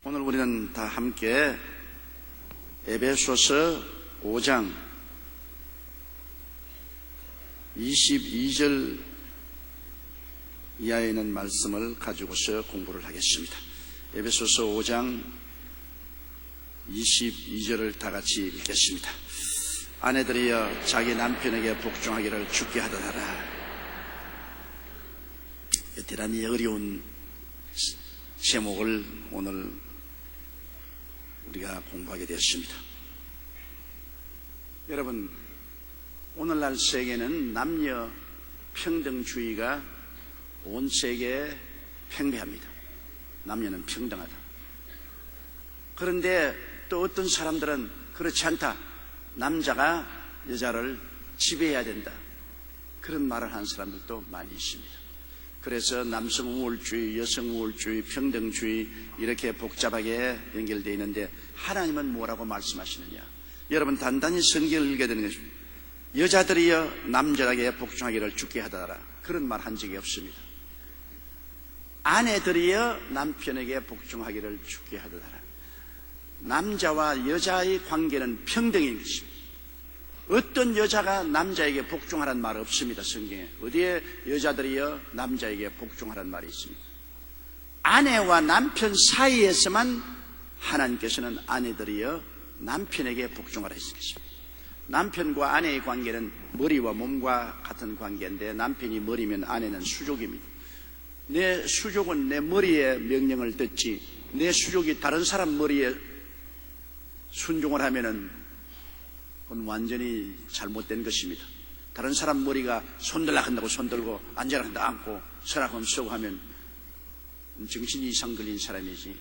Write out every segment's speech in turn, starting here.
오늘 우리는 다 함께 에베소서 5장 22절 이하에 있는 말씀을 가지고서 공부를 하겠습니다. 에베소서 5장 22절을 다 같이 읽겠습니다. 아내들이여 자기 남편에게 복종하기를 주께 하도다. 대단히 어려운 제목을 오늘 우리가 공부하게 되었습니다. 여러분, 오늘날 세계는 남녀 평등주의가 온 세계에 팽배합니다. 남녀는 평등하다. 그런데 또 어떤 사람들은 그렇지 않다. 남자가 여자를 지배해야 된다. 그런 말을 하는 사람들도 많이 있습니다. 그래서 남성 우월주의, 여성 우월주의, 평등주의 이렇게 복잡하게 연결되어 있는데 하나님은 뭐라고 말씀하시느냐? 여러분 단단히 성경을 읽어야 되는 것입니다. 여자들이여 남자에게 복종하기를 주께 하더라. 그런 말 한 적이 없습니다. 아내들이여 남편에게 복종하기를 주께 하더라. 남자와 여자의 관계는 평등인 것입니다. 어떤 여자가 남자에게 복종하라는 말 없습니다. 성경에 어디에 여자들이여 남자에게 복종하라는 말이 있습니다. 아내와 남편 사이에서만 하나님께서는 아내들이여 남편에게 복종하라 했습니다. 남편과 아내의 관계는 머리와 몸과 같은 관계인데 남편이 머리면 아내는 수족입니다. 내 수족은 내 머리의 명령을 듣지 내 수족이 다른 사람 머리에 순종을 하면은 그건 완전히 잘못된 것입니다. 다른 사람 머리가 손들라 한다고 손들고 앉아라 한다고 앉고 서라 하면 서고 하면 정신이 이상 걸린 사람이지,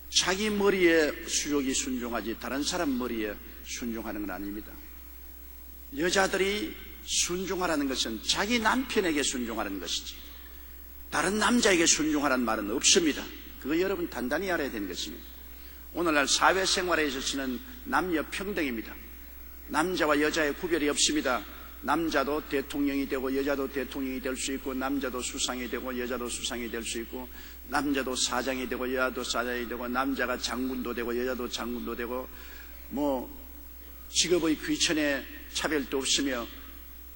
자기 머리에 수족이 순종하지 다른 사람 머리에 순종하는 건 아닙니다. 여자들이 순종하라는 것은 자기 남편에게 순종하라는 것이지 다른 남자에게 순종하라는 말은 없습니다. 그거 여러분 단단히 알아야 되는 것입니다. 오늘날 사회생활에 있어서는 남녀 평등입니다. 남자와 여자의 구별이 없습니다. 남자도 대통령이 되고 여자도 대통령이 될 수 있고, 남자도 수상이 되고 여자도 수상이 될 수 있고, 남자도 사장이 되고 여자도 사장이 되고, 남자가 장군도 되고 여자도 장군도 되고, 직업의 귀천에 차별도 없으며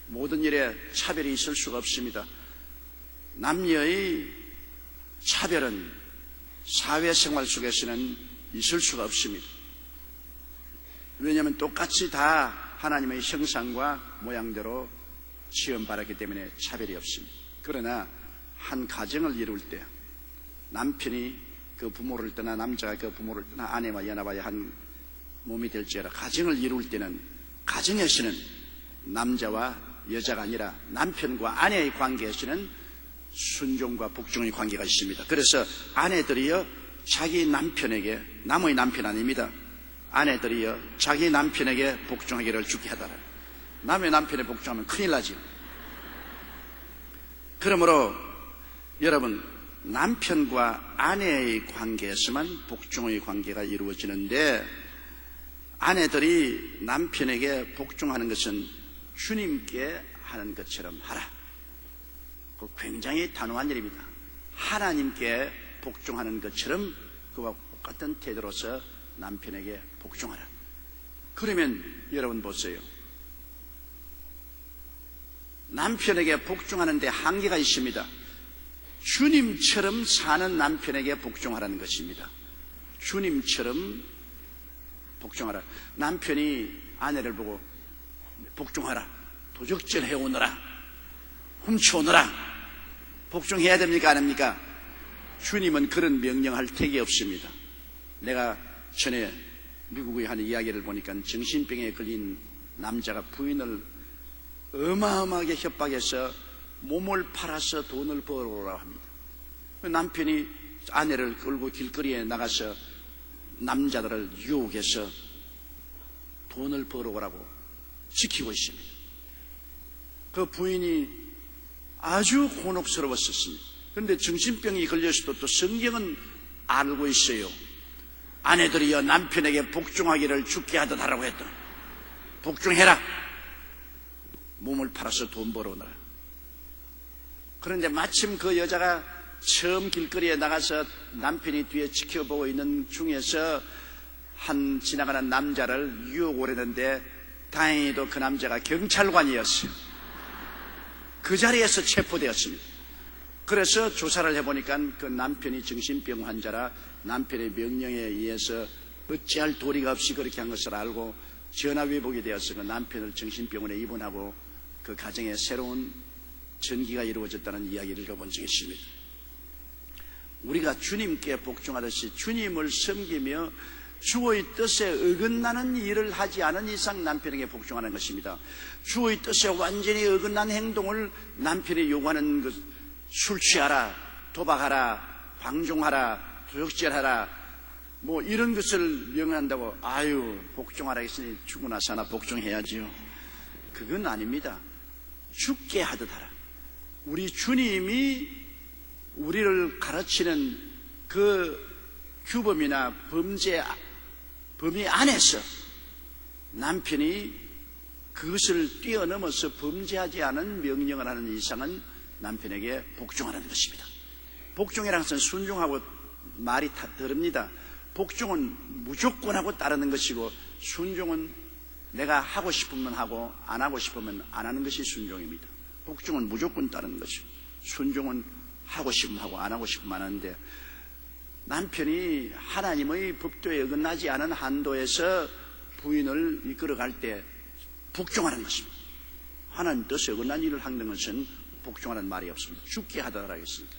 모든 일에 차별이 있을 수가 없습니다. 남녀의 차별은 사회생활 속에서는 있을 수가 없습니다. 왜냐하면 똑같이 다 하나님의 형상과 모양대로 지음받았기 때문에 차별이 없습니다. 그러나 한 가정을 이룰 때 남편이 그 부모를 떠나 남자가 그 부모를 떠나 아내와 연합하여 한 몸이 될지어라 가정을 이룰 때는 가정에서는 남자와 여자가 아니라 남편과 아내의 관계에서는 순종과 복종의 관계가 있습니다. 그래서 아내들이여 자기 남편에게, 남의 남편 아닙니다. 아내들이여 자기 남편에게 복종하기를 주께 하더라. 남의 남편에 복종하면 큰일 나죠. 그러므로 여러분, 남편과 아내의 관계에서만 복종의 관계가 이루어지는데, 아내들이 남편에게 복종하는 것은 주님께 하는 것처럼 하라. 그 굉장히 단호한 일입니다. 하나님께 복종하는 것처럼 그와 똑같은 태도로서 남편에게 복종하라. 그러면 여러분 보세요. 남편에게 복종하는데 한계가 있습니다. 주님처럼 사는 남편에게 복종하라는 것입니다. 주님처럼 복종하라. 남편이 아내를 보고 복종하라, 도적질 해오느라, 훔쳐오느라 복종해야 됩니까? 안 합니까? 주님은 그런 명령할 택이 없습니다. 내가 전에 미국의 한 이야기를 보니까 정신병에 걸린 남자가 부인을 어마어마하게 협박해서 몸을 팔아서 돈을 벌어오라고 합니다. 남편이 아내를 끌고 길거리에 나가서 남자들을 유혹해서 돈을 벌어오라고 지키고 있습니다. 그 부인이 아주 곤혹스러웠었습니다. 그런데 정신병이 걸렸어도 또 성경은 알고 있어요. 아내들이여 남편에게 복종하기를 주께 하듯하라고 했다. 복종해라. 몸을 팔아서 돈 벌어오느라. 그런데 마침 그 여자가 처음 길거리에 나가서 남편이 뒤에 지켜보고 있는 중에서 한 지나가는 남자를 유혹을 했는데 다행히도 그 남자가 경찰관이었어요. 그 자리에서 체포되었습니다. 그래서 조사를 해보니까 그 남편이 정신병 환자라 남편의 명령에 의해서 어찌할 도리가 없이 그렇게 한 것을 알고 전화위복이 되어서 그 남편을 정신병원에 입원하고 그 가정에 새로운 전기가 이루어졌다는 이야기를 읽어본 적이 있습니다. 우리가 주님께 복종하듯이 주님을 섬기며 주의 뜻에 어긋나는 일을 하지 않은 이상 남편에게 복종하는 것입니다. 주의 뜻에 완전히 어긋난 행동을 남편이 요구하는 것, 술 취하라, 도박하라, 방종하라, 도적질하라, 뭐 이런 것을 명한다고 아유 복종하라 했으니 죽으나 사나 복종해야지요. 그건 아닙니다. 죽게 하듯 하라. 우리 주님이 우리를 가르치는 그 규범이나 범위 안에서 남편이 그것을 뛰어넘어서 범죄하지 않은 명령을 하는 이상은 남편에게 복종하는 것입니다. 복종이라는 것은 순종하고 말이 다릅니다. 복종은 무조건 하고 따르는 것이고 순종은 내가 하고 싶으면 하고 안 하고 싶으면 안 하는 것이 순종입니다. 복종은 무조건 따르는 것이고 순종은 하고 싶으면 하고 안 하고 싶으면 안 하는데 남편이 하나님의 법도에 어긋나지 않은 한도에서 부인을 이끌어갈 때 복종하는 것입니다. 하나님 뜻에 어긋난 일을 하는 것은 복종하는 말이 없습니다. 죽게 하더라 하겠습니다.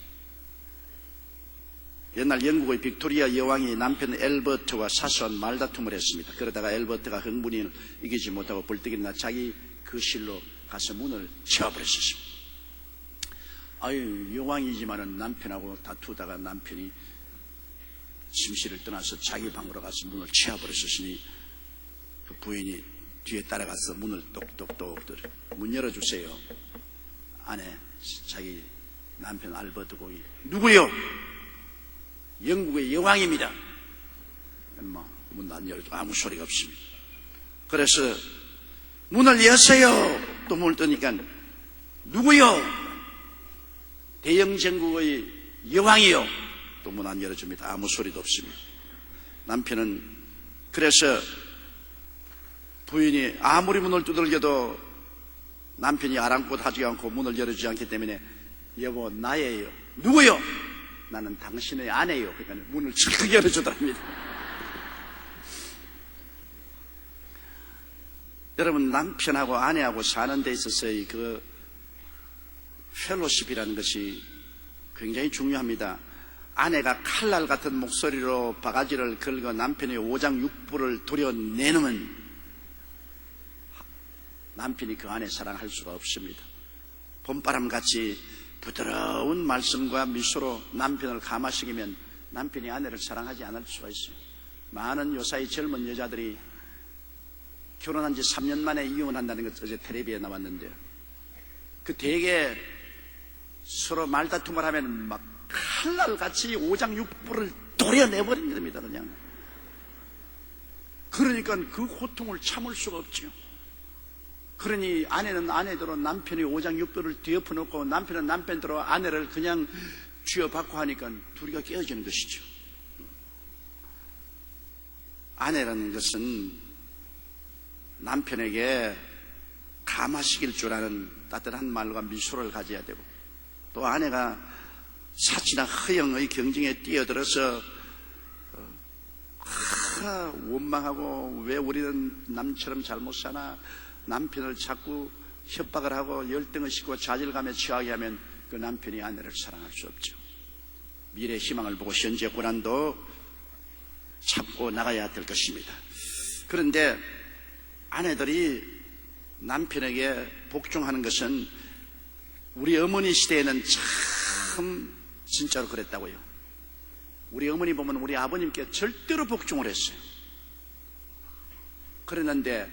옛날 영국의 빅토리아 여왕이 남편 엘버트와 사소한 말다툼을 했습니다. 그러다가 엘버트가 흥분이 이기지 못하고 벌떡 일어나 자기 거실로 가서 문을 채워버렸습니다. 아유, 여왕이지만은 남편하고 다투다가 남편이 침실을 떠나서 자기 방으로 가서 문을 채워버렸으니 그 부인이 뒤에 따라가서 문을 똑똑똑 문 열어주세요. 안에 자기 남편 알버트고 누구요? 영국의 여왕입니다. 문 안 열어줘. 아무 소리가 없습니다. 그래서 문을 여세요. 또 문을 뜨니까 누구요? 대영전국의 여왕이요. 또 문 안 열어줍니다. 아무 소리도 없습니다. 남편은 그래서 부인이 아무리 문을 두들겨도 남편이 아랑곳 하지 않고 문을 열어주지 않기 때문에 여보 나예요. 누구요? 나는 당신의 아내요. 그러니까 문을 크게 열어주더랍니다. 여러분 남편하고 아내하고 사는 데 있어서의 그 펠로십이라는 것이 굉장히 중요합니다. 아내가 칼날 같은 목소리로 바가지를 긁어 남편의 오장육부를 도려내놓으면 남편이 그 안에 사랑할 수가 없습니다. 봄바람같이 부드러운 말씀과 미소로 남편을 감화시키면 남편이 아내를 사랑하지 않을 수가 있어요. 많은 요사이 젊은 여자들이 결혼한 지 3년 만에 이혼한다는 것 어제 텔레비에 나왔는데요. 그 대개 서로 말다툼을 하면 막 칼날같이 오장육부를 도려내버린 겁니다. 그냥. 그러니까 그 고통을 참을 수가 없죠. 그러니 아내는 아내대로 남편이 오장육부를 뒤엎어놓고 남편은 남편대로 아내를 그냥 쥐어받고 하니까 둘이가 깨어지는 것이죠. 아내라는 것은 남편에게 감화시킬 줄 아는 따뜻한 말과 미소를 가져야 되고 또 아내가 사치나 허영의 경쟁에 뛰어들어서 원망하고 왜 우리는 남처럼 잘못 사나 남편을 자꾸 협박을 하고 열등을 시키고 좌절감에 처하게 하면 그 남편이 아내를 사랑할 수 없죠. 미래 희망을 보고 현재 고난도 참고 나가야 될 것입니다. 그런데 아내들이 남편에게 복종하는 것은 우리 어머니 시대에는 참 진짜로 그랬다고요. 우리 어머니 보면 우리 아버님께 절대로 복종을 했어요. 그랬는데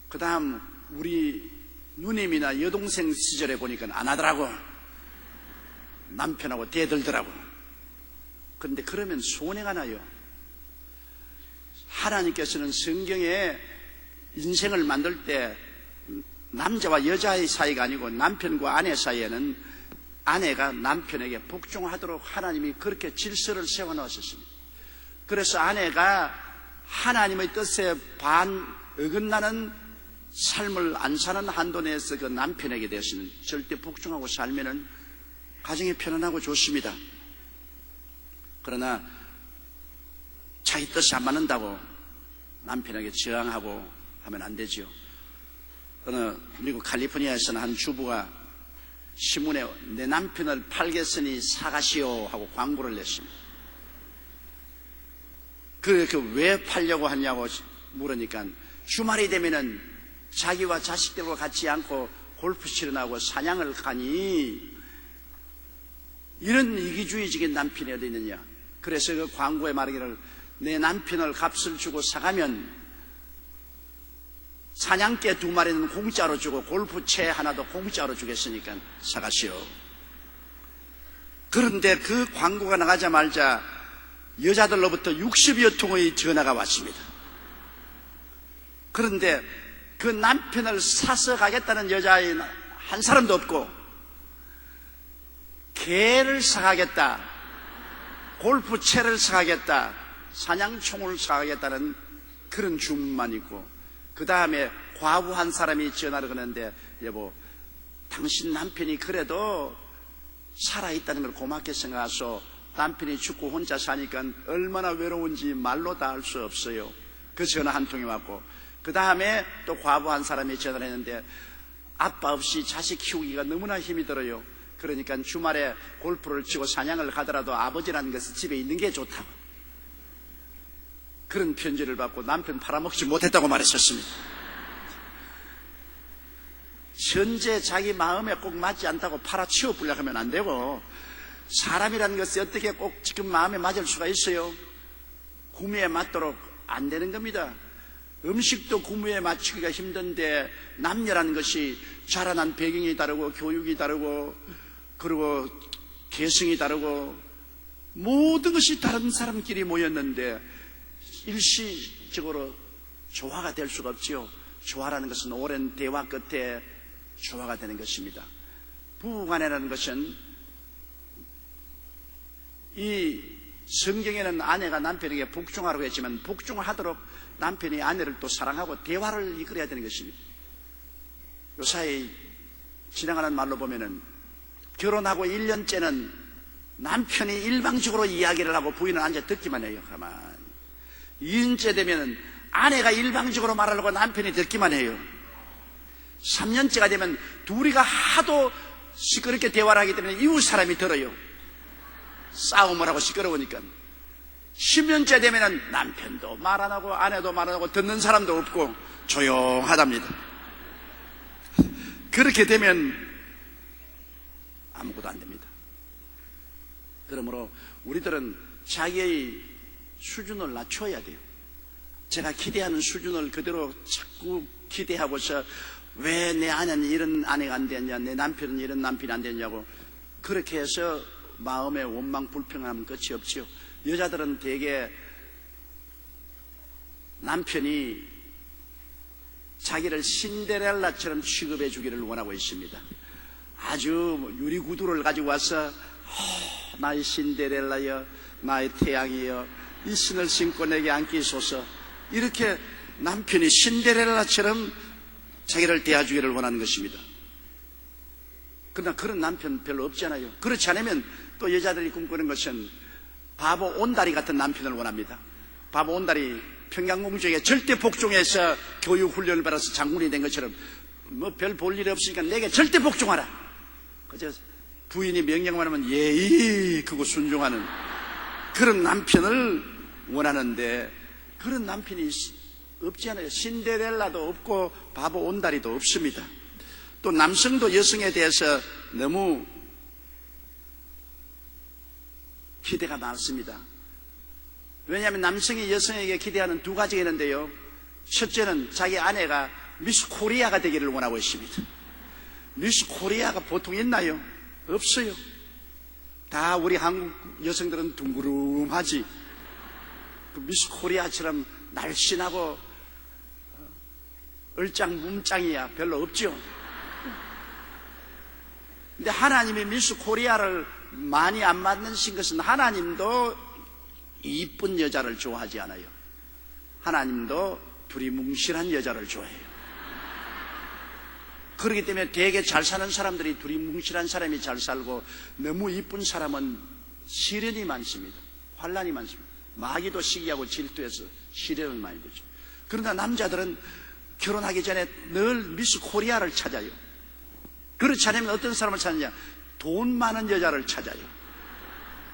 그 다음 우리 누님이나 여동생 시절에 보니까 안 하더라고. 남편하고 대들더라고. 그런데 그러면 손해가 나요. 하나님께서는 성경에 인생을 만들 때 남자와 여자의 사이가 아니고 남편과 아내 사이에는 아내가 남편에게 복종하도록 하나님이 그렇게 질서를 세워놓으셨습니다. 그래서 아내가 하나님의 뜻에 어긋나는 삶을 안 사는 한도 내에서 그 남편에게 대해서는 절대 복종하고 살면은 가정이 편안하고 좋습니다. 그러나 자기 뜻이 안 맞는다고 남편에게 저항하고 하면 안 되지요. 어느 미국 캘리포니아에서는 한 주부가 신문에 내 남편을 팔겠으니 사가시오 하고 광고를 냈습니다. 그렇게 왜 팔려고 하냐고 물으니까 주말이 되면은 자기와 자식들과 같이 않고 골프 치러 나고 사냥을 가니 이런 이기주의적인 남편이 어디 있느냐. 그래서 그 광고에 말하기를 내 남편을 값을 주고 사가면 사냥개 2마리는 공짜로 주고 골프채 하나도 공짜로 주겠으니까 사가시오. 그런데 그 광고가 나가자마자 여자들로부터 60여 통의 전화가 왔습니다. 그런데 그 남편을 사서 가겠다는 여자인 한 사람도 없고, 개를 사가겠다, 골프채를 사가겠다, 사냥총을 사가겠다는 그런 주문만 있고, 그 다음에 과부 한 사람이 전화를 거는데, 여보, 당신 남편이 그래도 살아있다는 걸 고맙게 생각해서 남편이 죽고 혼자 사니까 얼마나 외로운지 말로 다 알 수 없어요. 그 전화 한 통이 왔고, 그 다음에 또 과부 한 사람이 전화를 했는데 아빠 없이 자식 키우기가 너무나 힘이 들어요. 그러니까 주말에 골프를 치고 사냥을 가더라도 아버지라는 것은 집에 있는 게 좋다고. 그런 편지를 받고 남편 팔아먹지 못했다고 말했었습니다. 현재 자기 마음에 꼭 맞지 않다고 팔아치워 보려고 하면 안 되고, 사람이라는 것이 어떻게 꼭 지금 마음에 맞을 수가 있어요? 구미에 맞도록 안 되는 겁니다. 음식도 구미에 맞추기가 힘든데 남녀라는 것이 자라난 배경이 다르고 교육이 다르고 그리고 개성이 다르고 모든 것이 다른 사람끼리 모였는데 일시적으로 조화가 될 수가 없지요. 조화라는 것은 오랜 대화 끝에 조화가 되는 것입니다. 부부간이라는 것은 이 성경에는 아내가 남편에게 복종하라고 했지만 복종하도록 남편이 아내를 또 사랑하고 대화를 이끌어야 되는 것입니다. 요사이 지나가는 말로 보면은 결혼하고 1년째는 남편이 일방적으로 이야기를 하고 부인은 앉아 듣기만 해요. 가만히. 2년째 되면은 아내가 일방적으로 말하려고 남편이 듣기만 해요. 3년째가 되면 둘이가 하도 시끄럽게 대화를 하기 때문에 이웃 사람이 들어요. 싸움을 하고 시끄러우니까. 10년째 되면은 남편도 말 안 하고 아내도 말 안 하고 듣는 사람도 없고 조용하답니다. 그렇게 되면 아무것도 안 됩니다. 그러므로 우리들은 자기의 수준을 낮춰야 돼요. 제가 기대하는 수준을 그대로 자꾸 기대하고서 왜 내 아내는 이런 아내가 안 되냐, 내 남편은 이런 남편이 안 되냐고 그렇게 해서 마음에 원망 불평하면 끝이 없지요. 여자들은 대개 남편이 자기를 신데렐라처럼 취급해 주기를 원하고 있습니다. 아주 유리구두를 가지고 와서 나의 신데렐라여, 나의 태양이여, 이 신을 신고 내게 안기소서, 이렇게 남편이 신데렐라처럼 자기를 대해주기를 원하는 것입니다. 그러나 그런 남편 별로 없잖아요. 그렇지 않으면 또 여자들이 꿈꾸는 것은 바보 온다리 같은 남편을 원합니다. 바보 온다리 평양공주에게 절대 복종해서 교육훈련을 받아서 장군이 된 것처럼 뭐 별 볼 일 없으니까 내게 절대 복종하라. 그저 부인이 명령만 하면 예의 그거 순종하는 그런 남편을 원하는데 그런 남편이 없지 않아요. 신데렐라도 없고 바보 온다리도 없습니다. 또 남성도 여성에 대해서 너무 기대가 많습니다. 왜냐하면 남성이 여성에게 기대하는 두 가지가 있는데요. 첫째는 자기 아내가 미스 코리아가 되기를 원하고 있습니다. 미스 코리아가 보통 있나요? 없어요. 다 우리 한국 여성들은 둥그름하지. 미스 코리아처럼 날씬하고 얼짱 뭉짱이야 별로 없죠. 근데 하나님이 미스 코리아를 많이 안 만드신 것은 하나님도 이쁜 여자를 좋아하지 않아요. 하나님도 두리뭉실한 여자를 좋아해요. 그렇기 때문에 되게 잘 사는 사람들이 두리뭉실한 사람이 잘 살고, 너무 이쁜 사람은 시련이 많습니다. 환난이 많습니다. 마귀도 시기하고 질투해서 시련을 많이 보죠. 그러나 남자들은 결혼하기 전에 늘 미스 코리아를 찾아요. 그렇지 않으면 어떤 사람을 찾느냐? 돈 많은 여자를 찾아요.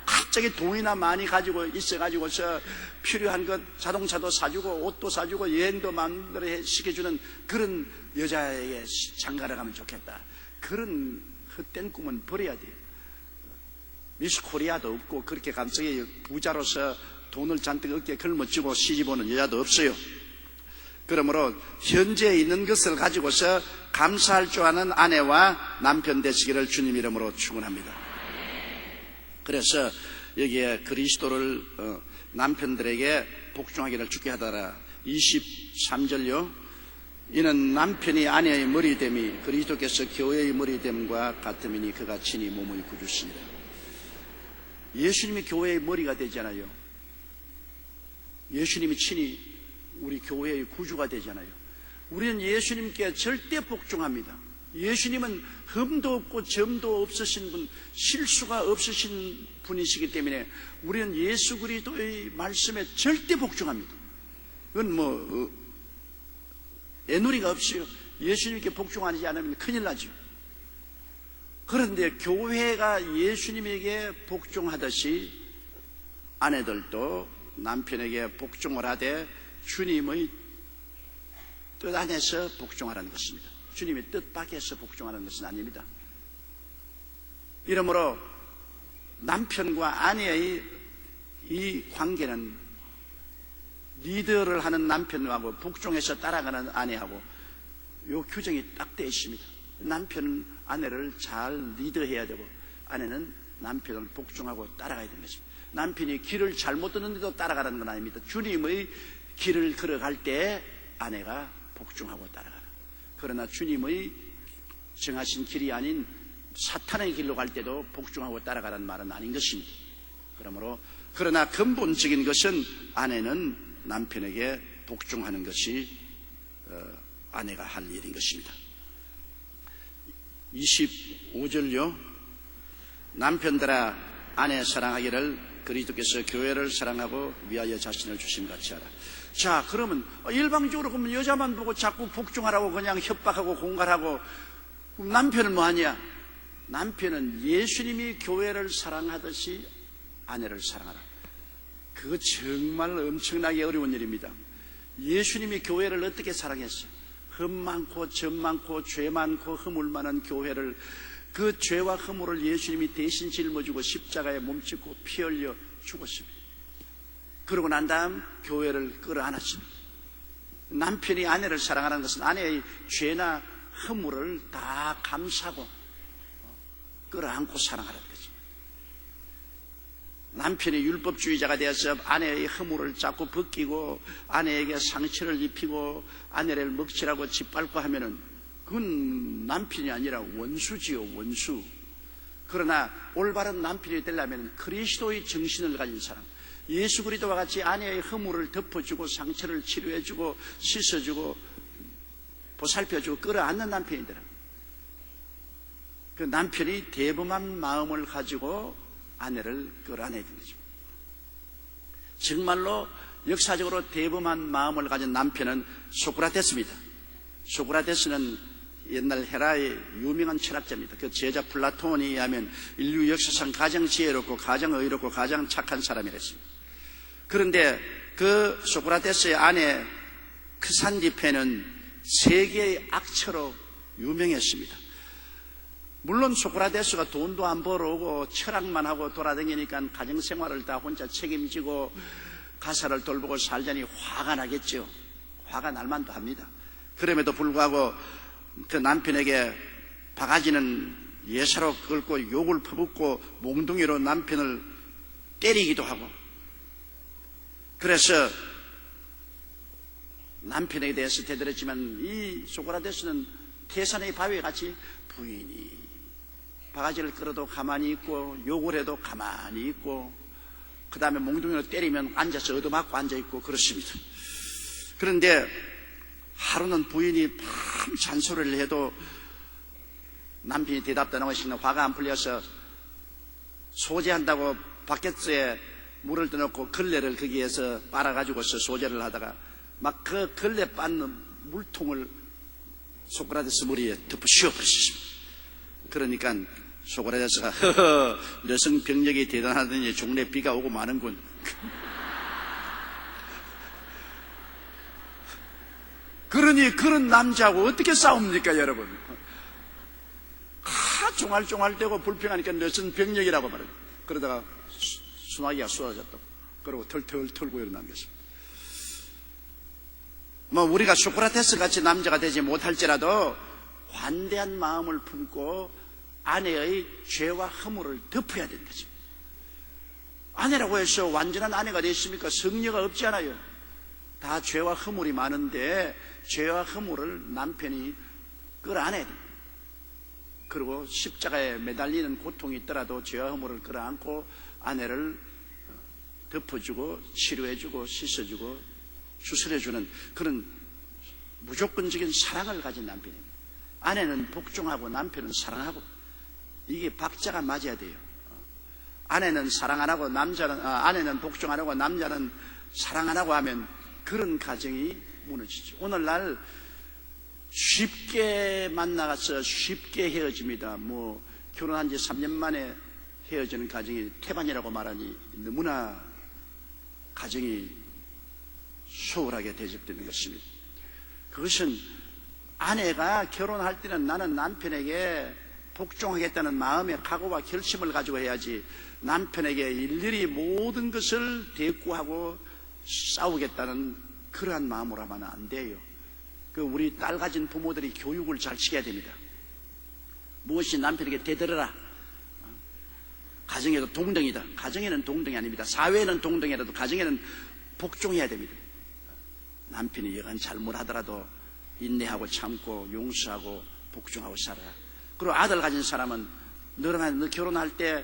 갑자기 돈이나 많이 가지고 있어가지고서 필요한 것, 자동차도 사주고 옷도 사주고 여행도 마음대로 시켜주는 그런 여자에게 장가를 가면 좋겠다. 그런 헛된 꿈은 버려야 돼요. 미스 코리아도 없고, 그렇게 갑자기 부자로서 돈을 잔뜩 어깨에 걸머쥐고 시집오는 여자도 없어요. 그러므로 현재 있는 것을 가지고서 감사할 줄 아는 아내와 남편 되시기를 주님 이름으로 축원합니다. 그래서 여기에 그리스도를 남편들에게 복종하기를 주게 하더라. 23절요. 이는 남편이 아내의 머리됨이 그리스도께서 교회의 머리됨과 같음이니 그가 친히 몸의 구주시니라. 예수님이 교회의 머리가 되잖아요. 예수님이 친히 우리 교회의 구주가 되잖아요. 우리는 예수님께 절대 복종합니다. 예수님은 흠도 없고 점도 없으신 분, 실수가 없으신 분이시기 때문에 우리는 예수 그리스도의 말씀에 절대 복종합니다. 그건 애누리가 없어요. 예수님께 복종하지 않으면 큰일 나죠. 그런데 교회가 예수님에게 복종하듯이 아내들도 남편에게 복종을 하되 주님의 뜻 안에서 복종하라는 것입니다. 주님의 뜻 밖에서 복종하는 것은 아닙니다. 이러므로 남편과 아내의 이 관계는 리더를 하는 남편하고 복종해서 따라가는 아내하고 이 규정이 딱 되어 있습니다. 남편은 아내를 잘 리더해야 되고 아내는 남편을 복종하고 따라가야 되는 것입니다. 남편이 길을 잘못 듣는데도 따라가라는 건 아닙니다. 주님의 길을 걸어갈 때 아내가 복종하고 따라가라. 그러나 주님의 정하신 길이 아닌 사탄의 길로 갈 때도 복종하고 따라가라는 말은 아닌 것입니다. 그러나 근본적인 것은 아내는 남편에게 복종하는 것이 아내가 할 일인 것입니다. 25절요. 남편들아 아내 사랑하기를 그리스도께서 교회를 사랑하고 위하여 자신을 주심 같이 하라. 자, 그러면 일방적으로 그러면 여자만 보고 자꾸 복종하라고 그냥 협박하고 공갈하고, 그럼 남편은 뭐하냐? 남편은 예수님이 교회를 사랑하듯이 아내를 사랑하라. 그거 정말 엄청나게 어려운 일입니다. 예수님이 교회를 어떻게 사랑했어요? 흠 많고 점 많고 죄 많고 허물 많은 교회를, 그 죄와 허물을 예수님이 대신 짊어지고 십자가에 몸짓고 피 흘려 죽었습니다. 그러고 난 다음 교회를 끌어안았습니다. 남편이 아내를 사랑하는 것은 아내의 죄나 허물을 다 감사하고 끌어안고 사랑하라는 거죠. 남편이 율법주의자가 되어서 아내의 허물을 자꾸 벗기고 아내에게 상처를 입히고 아내를 먹칠하고 짓밟고 하면은 그건 남편이 아니라 원수지요, 원수. 그러나 올바른 남편이 되려면 그리스도의 정신을 가진 사람, 예수 그리스도와 같이 아내의 허물을 덮어주고 상처를 치료해주고 씻어주고 보살펴주고 끌어안는 남편이 되라. 그 남편이 대범한 마음을 가지고 아내를 끌어안아야 되는 거죠. 정말로 역사적으로 대범한 마음을 가진 남편은 소크라테스입니다. 소크라테스는 옛날 헤라의 유명한 철학자입니다. 그 제자 플라톤에 의하면 인류 역사상 가장 지혜롭고 가장 의롭고 가장 착한 사람이랬습니다. 그런데 그 소크라테스의 아내 크산디페는 세계의 악처로 유명했습니다. 물론 소크라테스가 돈도 안 벌어오고 철학만 하고 돌아다니니까 가정생활을 다 혼자 책임지고 가사를 돌보고 살자니 화가 나겠죠. 화가 날 만도 합니다. 그럼에도 불구하고 그 남편에게 바가지는 예사로 긁고 욕을 퍼붓고 몽둥이로 남편을 때리기도 하고, 그래서 남편에 대해서 대들었지만 이 소크라테스는 태산의 바위에 같이 부인이 바가지를 끌어도 가만히 있고 욕을 해도 가만히 있고 그 다음에 몽둥이로 때리면 앉아서 얻어맞고 앉아있고 그렇습니다. 그런데 하루는 부인이 참 잔소리를 해도 남편이 대답도 안 하고 있으면 화가 안 풀려서 소재한다고 바켓에 물을 떠놓고 걸레를 거기에서 빨아가지고서 소재를 하다가 막 그 걸레 빻는 물통을 소크라테스 머리에 덮어 씌워버렸습니다. 그러니까 소크라테스가 여성 병력이 대단하더니 종래 비가 오고 마는군. 그러니 그런 남자하고 어떻게 싸웁니까 여러분? 종알종알대고 불평하니까 여성 병력이라고 말합니다. 그러다가 수나기가 쏟아졌다고 그러고 털털 털고 일어난 것입니다. 우리가 소크라테스 같이 남자가 되지 못할지라도 관대한 마음을 품고 아내의 죄와 허물을 덮어야 되는 거죠. 아내라고 해서 완전한 아내가 되십니까? 성녀가 없지 않아요. 다 죄와 허물이 많은데 죄와 허물을 남편이 끌어안아야 됩니다. 그리고 십자가에 매달리는 고통이 있더라도 죄와 허물을 끌어안고 아내를 덮어주고 치료해주고 씻어주고 추스려주는 그런 무조건적인 사랑을 가진 남편입니다. 아내는 복종하고 남편은 사랑하고 이게 박자가 맞아야 돼요. 아내는 사랑 안 하고 아내는 복종 안 하고 남자는 사랑 안 하고 하면 그런 가정이 무너지죠. 오늘날 쉽게 만나서 쉽게 헤어집니다. 결혼한 지 3년 만에 헤어지는 가정이 태반이라고 말하니 너무나 가정이 소홀하게 대접되는 것입니다. 그것은 아내가 결혼할 때는 나는 남편에게 복종하겠다는 마음의 각오와 결심을 가지고 해야지 남편에게 일일이 모든 것을 대꾸하고 싸우겠다는 그러한 마음으로 하면 안 돼요. 우리 딸 가진 부모들이 교육을 잘 시켜야 됩니다. 무엇이 남편에게 대들어라. 가정에도 동등이다. 가정에는 동등이 아닙니다. 사회에는 동등이라도 가정에는 복종해야 됩니다. 남편이 여간 잘못하더라도 인내하고 참고 용서하고 복종하고 살아라. 그리고 아들 가진 사람은 너 결혼할 때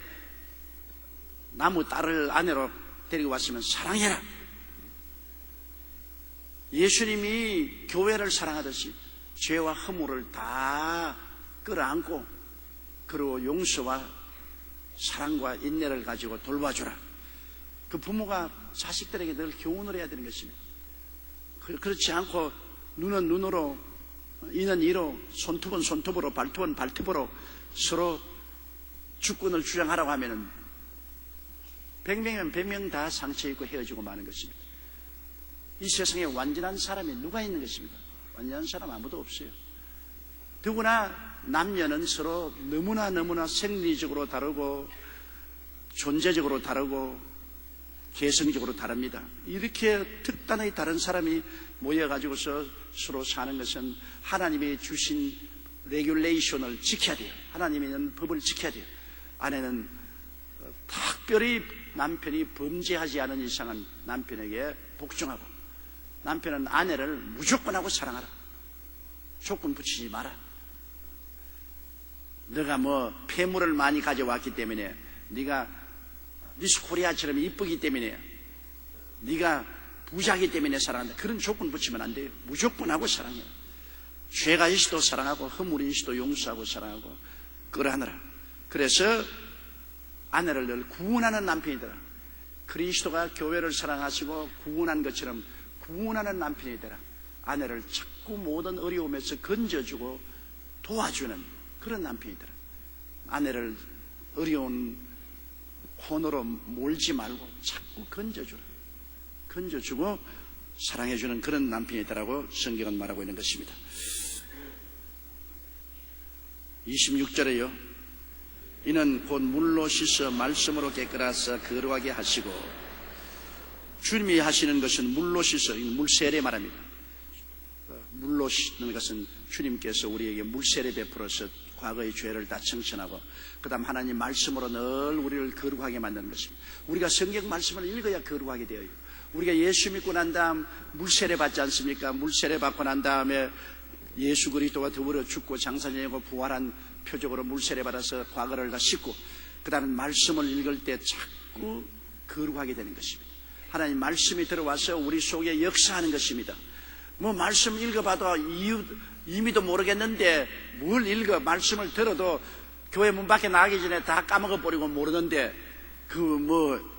나무 딸을 아내로 데리고 왔으면 사랑해라. 예수님이 교회를 사랑하듯이 죄와 허물을 다 끌어안고 그리고 용서와 사랑과 인내를 가지고 돌봐주라. 그 부모가 자식들에게 늘 교훈을 해야 되는 것입니다. 그렇지 않고 눈은 눈으로 이는 이로 손톱은 손톱으로 발톱은 발톱으로 서로 주권을 주장하라고 하면은 100명이면 100명 다 상처 입고 헤어지고 마는 것입니다. 이 세상에 완전한 사람이 누가 있는 것입니까? 완전한 사람 아무도 없어요. 더구나 남녀는 서로 너무나 생리적으로 다르고 존재적으로 다르고 개성적으로 다릅니다. 이렇게 특단의 다른 사람이 모여가지고서 서로 사는 것은 하나님이 주신 레귤레이션을 지켜야 돼요. 하나님이 있는 법을 지켜야 돼요. 아내는 특별히 남편이 범죄하지 않은 이상은 남편에게 복종하고 남편은 아내를 무조건 하고 사랑하라. 조건 붙이지 마라. 너가 폐물을 많이 가져왔기 때문에 네가 미스 코리아처럼 이쁘기 때문에 네가 부자이기 때문에 사랑한다. 그런 조건 붙이면 안 돼요. 무조건 하고 사랑해요. 죄가 있어도 사랑하고 허물이 있어도 용서하고 사랑하고 끌어안으라. 그래서 아내를 늘 구원하는 남편이 되라. 그리스도가 교회를 사랑하시고 구원한 것처럼 구원하는 남편이 되라. 아내를 자꾸 모든 어려움에서 건져주고 도와주는 그런 남편이 되라. 아내를 어려운 혼으로 몰지 말고 자꾸 건져주고 사랑해주는 그런 남편이더라고 성경은 말하고 있는 것입니다. 26절에요. 이는 곧 물로 씻어 말씀으로 깨끗하사 거룩하게 하시고, 주님이 하시는 것은 물로 씻어, 물세례 말합니다. 물로 씻는 것은 주님께서 우리에게 물세례 베풀어서 과거의 죄를 다 청천하고 그 다음 하나님 말씀으로 늘 우리를 거룩하게 만드는 것입니다. 우리가 성경 말씀을 읽어야 거룩하게 되어요. 우리가 예수 믿고 난 다음 물세례 받지 않습니까? 물세례 받고 난 다음에 예수 그리스도와 더불어 죽고 장사 지내고 부활한 표적으로 물세례 받아서 과거를 다 씻고 그 다음에 말씀을 읽을 때 자꾸 거룩하게 되는 것입니다. 하나님 말씀이 들어와서 우리 속에 역사하는 것입니다. 뭐 말씀 읽어봐도 이미도 모르겠는데 뭘 읽어. 말씀을 들어도 교회 문 밖에 나가기 전에 다 까먹어버리고 모르는데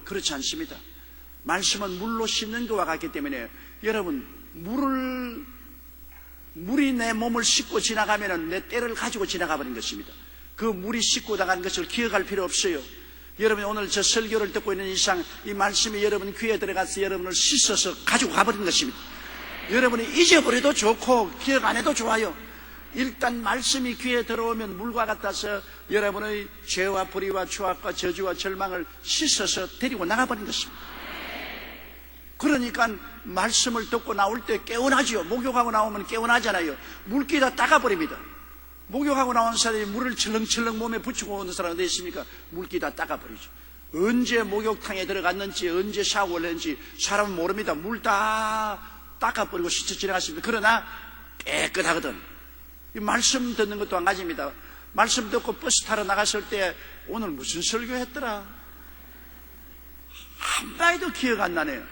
그렇지 않습니다. 말씀은 물로 씻는 것과 같기 때문에 여러분 물이 내 몸을 씻고 지나가면 내 때를 가지고 지나가 버린 것입니다. 그 물이 씻고 나간 것을 기억할 필요 없어요. 여러분이 오늘 저 설교를 듣고 있는 이상 이 말씀이 여러분 귀에 들어가서 여러분을 씻어서 가지고 가버린 것입니다. 여러분이 잊어버려도 좋고 기억 안 해도 좋아요. 일단 말씀이 귀에 들어오면 물과 같아서 여러분의 죄와 불의와 추악과 저주와 절망을 씻어서 데리고 나가버린 것입니다. 그러니까 말씀을 듣고 나올 때 깨어나죠. 목욕하고 나오면 깨어나잖아요. 물기가 닦아버립니다. 목욕하고 나온 사람이 물을 철렁철렁 몸에 붙이고 오는 사람이 어디 있습니까? 물기 다 닦아버리죠. 언제 목욕탕에 들어갔는지 언제 샤워를 했는지 사람은 모릅니다. 물 다 닦아버리고 스쳐 지나갔습니다. 그러나 깨끗하거든. 이 말씀 듣는 것도 한 가지입니다. 말씀 듣고 버스 타러 나갔을 때 오늘 무슨 설교했더라 한마디도 기억 안 나네요.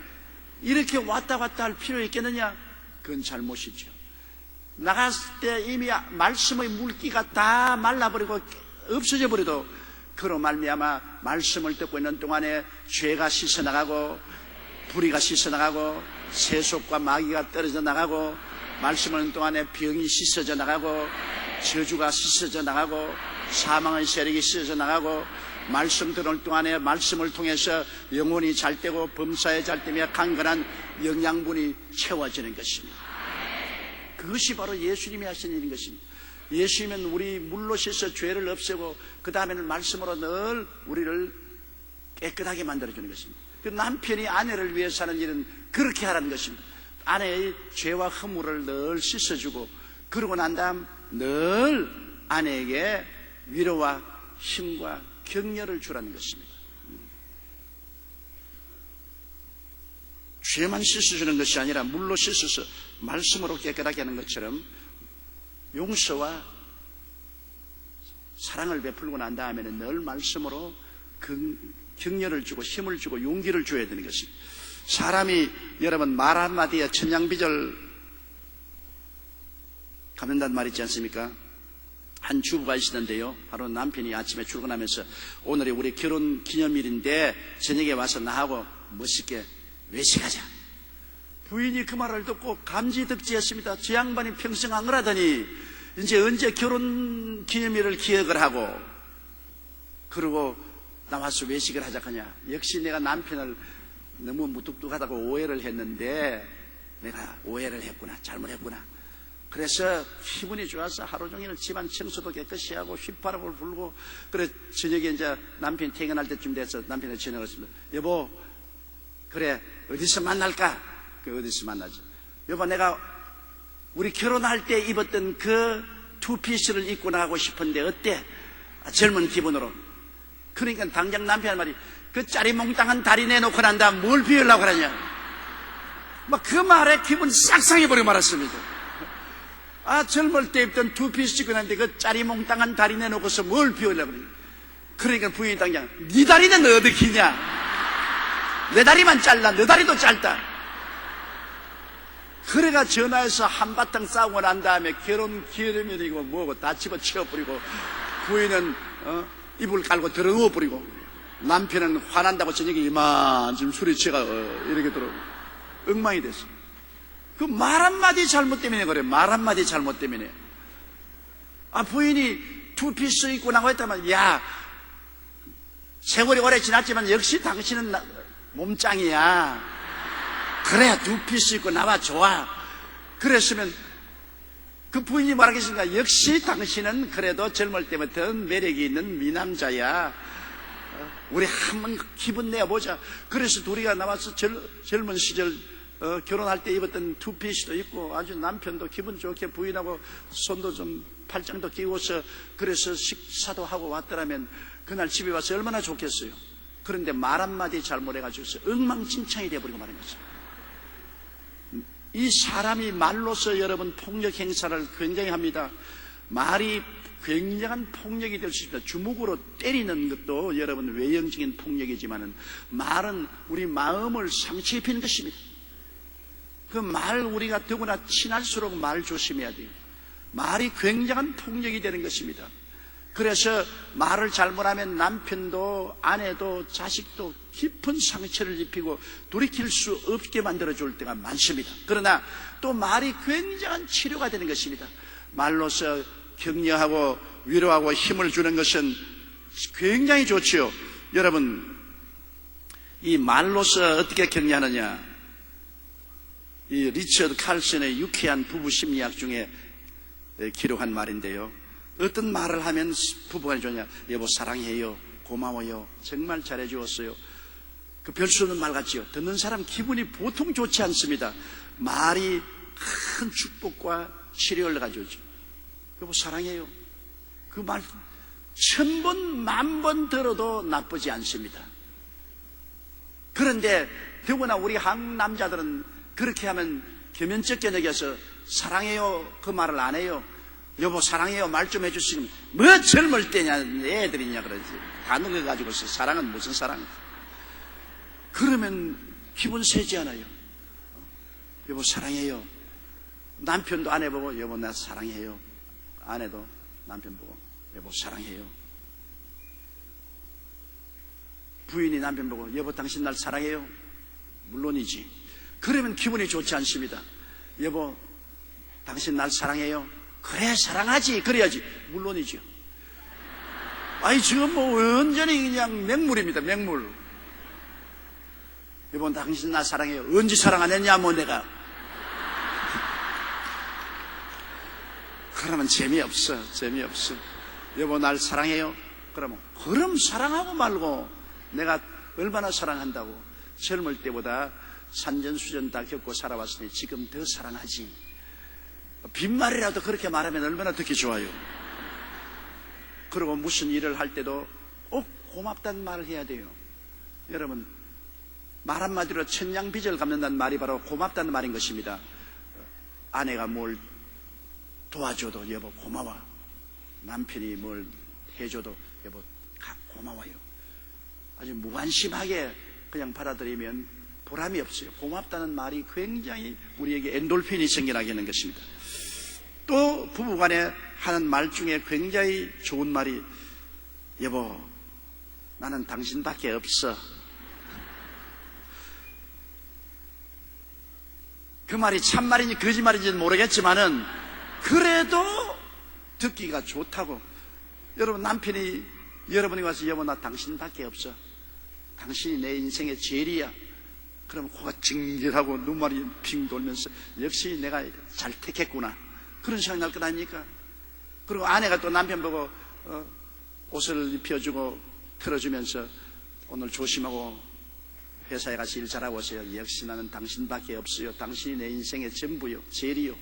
이렇게 왔다 갔다 할 필요 있겠느냐? 그건 잘못이죠. 나갔을 때 이미 말씀의 물기가 다 말라버리고 없어져 버려도 그로 말미암아 말씀을 듣고 있는 동안에 죄가 씻어나가고 불의가 씻어나가고 세속과 마귀가 떨어져 나가고 말씀을 듣는 동안에 병이 씻어져 나가고 저주가 씻어져 나가고 사망의 세력이 씻어져 나가고 말씀 들을 동안에 말씀을 통해서 영혼이 잘 되고 범사에 잘 되며 강건한 영양분이 채워지는 것입니다. 그것이 바로 예수님이 하신 일인 것입니다. 예수님은 우리 물로 씻어 죄를 없애고 그 다음에는 말씀으로 늘 우리를 깨끗하게 만들어주는 것입니다. 그 남편이 아내를 위해서 하는 일은 그렇게 하라는 것입니다. 아내의 죄와 허물을 늘 씻어주고 그러고 난 다음 늘 아내에게 위로와 힘과 격려를 주라는 것입니다. 죄만 씻어주는 것이 아니라 물로 씻어서 말씀으로 깨끗하게 하는 것처럼 용서와 사랑을 베풀고 난 다음에는 늘 말씀으로 격려를 주고 힘을 주고 용기를 줘야 되는 것입니다. 사람이 여러분 말 한마디에 천냥빚을 갚는다는 말 있지 않습니까? 한 주부가 있었는데요. 바로 남편이 아침에 출근하면서 오늘이 우리 결혼 기념일인데 저녁에 와서 나하고 멋있게 외식하자. 부인이 그 말을 듣고 감지덕지했습니다. 저 양반이 평생 안 그러더니 이제 언제 결혼 기념일을 기억을 하고 그러고 나와서 외식을 하자하냐. 역시 내가 남편을 너무 무뚝뚝하다고 오해를 했는데 내가 오해를 했구나. 잘못했구나. 그래서 기분이 좋아서 하루 종일 집안 청소도 깨끗이 하고 휘파람을 불고 그래 저녁에 이제 남편이 퇴근할 때쯤 돼서 남편이 전화를 했습니다. 여보 그래 어디서 만날까? 그 어디서 만나지? 여보 내가 우리 결혼할 때 입었던 그 투피스를 입고 나가고 싶은데 어때? 젊은 기분으로. 그러니까 당장 남편 말이 그 짜리몽땅한 다리 내놓고 난 다음 뭘 비우려고 그러냐. 막 그 말에 기분 싹 상해버리고 말았습니다. 젊을 때 입던 투피스 입고 났는데 그 짜리몽땅한 다리 내놓고서 뭘 비우려고 그러냐. 그러니까 부인이 당장 네 다리는 너 어디 기냐. 내 다리만 잘라. 너 다리도 짧다. 그래가 전화해서 한바탕 싸우고 난 다음에 결혼 기념일이고 뭐고 다 집어치워버리고 부인은 이불 깔고 들어누워버리고 남편은 화난다고 저녁에 이만큼 술이 취가 이렇게 들어 엉망이 됐어. 그 말 한마디 잘못 때문에 그래. 말 한마디 잘못 때문에. 부인이 투피스 입고 나고 했다면 야 세월이 오래 지났지만 역시 당신은 몸짱이야. 그래 투피스 입고 나와 좋아. 그랬으면 그 부인이 말하겠습니까? 역시 당신은 그래도 젊을 때부터 매력이 있는 미남자야. 우리 한번 기분 내보자. 그래서 둘이가 나와서 젊은 시절 결혼할 때 입었던 투피스도 입고 아주 남편도 기분 좋게 부인하고 손도 좀 팔짱도 끼워서 그래서 식사도 하고 왔더라면 그날 집에 와서 얼마나 좋겠어요. 그런데 말 한마디 잘못해가지고서 엉망진창이 돼버리고 말인 거죠. 이 사람이 말로서 여러분 폭력 행사를 굉장히 합니다. 말이 굉장한 폭력이 될 수 있습니다. 주먹으로 때리는 것도 여러분 외형적인 폭력이지만은 말은 우리 마음을 상처 입히는 것입니다. 그 말 우리가 더구나 친할수록 말 조심해야 돼요. 말이 굉장한 폭력이 되는 것입니다. 그래서 말을 잘못하면 남편도 아내도 자식도 깊은 상처를 입히고 돌이킬 수 없게 만들어줄 때가 많습니다. 그러나 또 말이 굉장한 치료가 되는 것입니다. 말로서 격려하고 위로하고 힘을 주는 것은 굉장히 좋지요. 여러분, 이 말로서 어떻게 격려하느냐, 이 리처드 칼슨의 유쾌한 부부 심리학 중에 기록한 말인데요. 어떤 말을 하면 부부가 좋냐? 여보 사랑해요, 고마워요, 정말 잘해주었어요. 그 별 수 없는 말 같지요. 듣는 사람 기분이 보통 좋지 않습니다. 말이 큰 축복과 치료를 가져오죠. 여보 사랑해요. 그 말 1000번, 10,000번 들어도 나쁘지 않습니다. 그런데 더구나 우리 한국 남자들은 그렇게 하면 겸연쩍게 여겨서 사랑해요 그 말을 안 해요. 여보 사랑해요 말 좀 해주시면 뭐 젊을 때냐 애들이냐 그러지. 다 늙어가지고서 사랑은 무슨 사랑이야. 그러면 기분 세지 않아요. 여보 사랑해요. 남편도 아내 보고 여보 나 사랑해요. 아내도 남편 보고 여보 사랑해요. 부인이 남편 보고 여보 당신 날 사랑해요. 물론이지. 그러면 기분이 좋지 않습니다. 여보 당신 날 사랑해요. 그래 사랑하지. 그래야지. 물론이죠. 아니 지금 뭐 완전히 그냥 맹물입니다. 맹물. 여보 당신 날 사랑해요. 언제 사랑 안 했냐 뭐 내가. 그러면 재미없어. 여보 날 사랑해요. 그럼 사랑하고 말고 내가 얼마나 사랑한다고. 젊을 때보다 산전수전 다 겪고 살아왔으니 지금 더 사랑하지. 빈말이라도 그렇게 말하면 얼마나 듣기 좋아요. 그리고 무슨 일을 할 때도 고맙다는 말을 해야 돼요. 여러분 말 한마디로 천냥빚을 갚는다는 말이 바로 고맙다는 말인 것입니다. 아내가 뭘 도와줘도 여보 고마워. 남편이 뭘 해줘도 여보 고마워요. 아주 무관심하게 그냥 받아들이면 보람이 없어요. 고맙다는 말이 굉장히 우리에게 엔돌핀이 생겨나게 하는 것입니다. 또 부부간에 하는 말 중에 굉장히 좋은 말이 여보 나는 당신밖에 없어. 그 말이 참말인지 거짓말인지는 모르겠지만은 그래도 듣기가 좋다고. 여러분 남편이 여러분이 와서 여보 나 당신밖에 없어. 당신이 내 인생의 제일이야. 그럼 코가 찡질하고 눈말이 빙 돌면서 역시 내가 잘 택했구나. 그런 생각이 날 것 아닙니까? 그리고 아내가 또 남편 보고 옷을 입혀주고 틀어주면서 오늘 조심하고 회사에 가서 일 잘하고 오세요. 역시 나는 당신밖에 없어요. 당신이 내 인생의 전부요. 제일이요.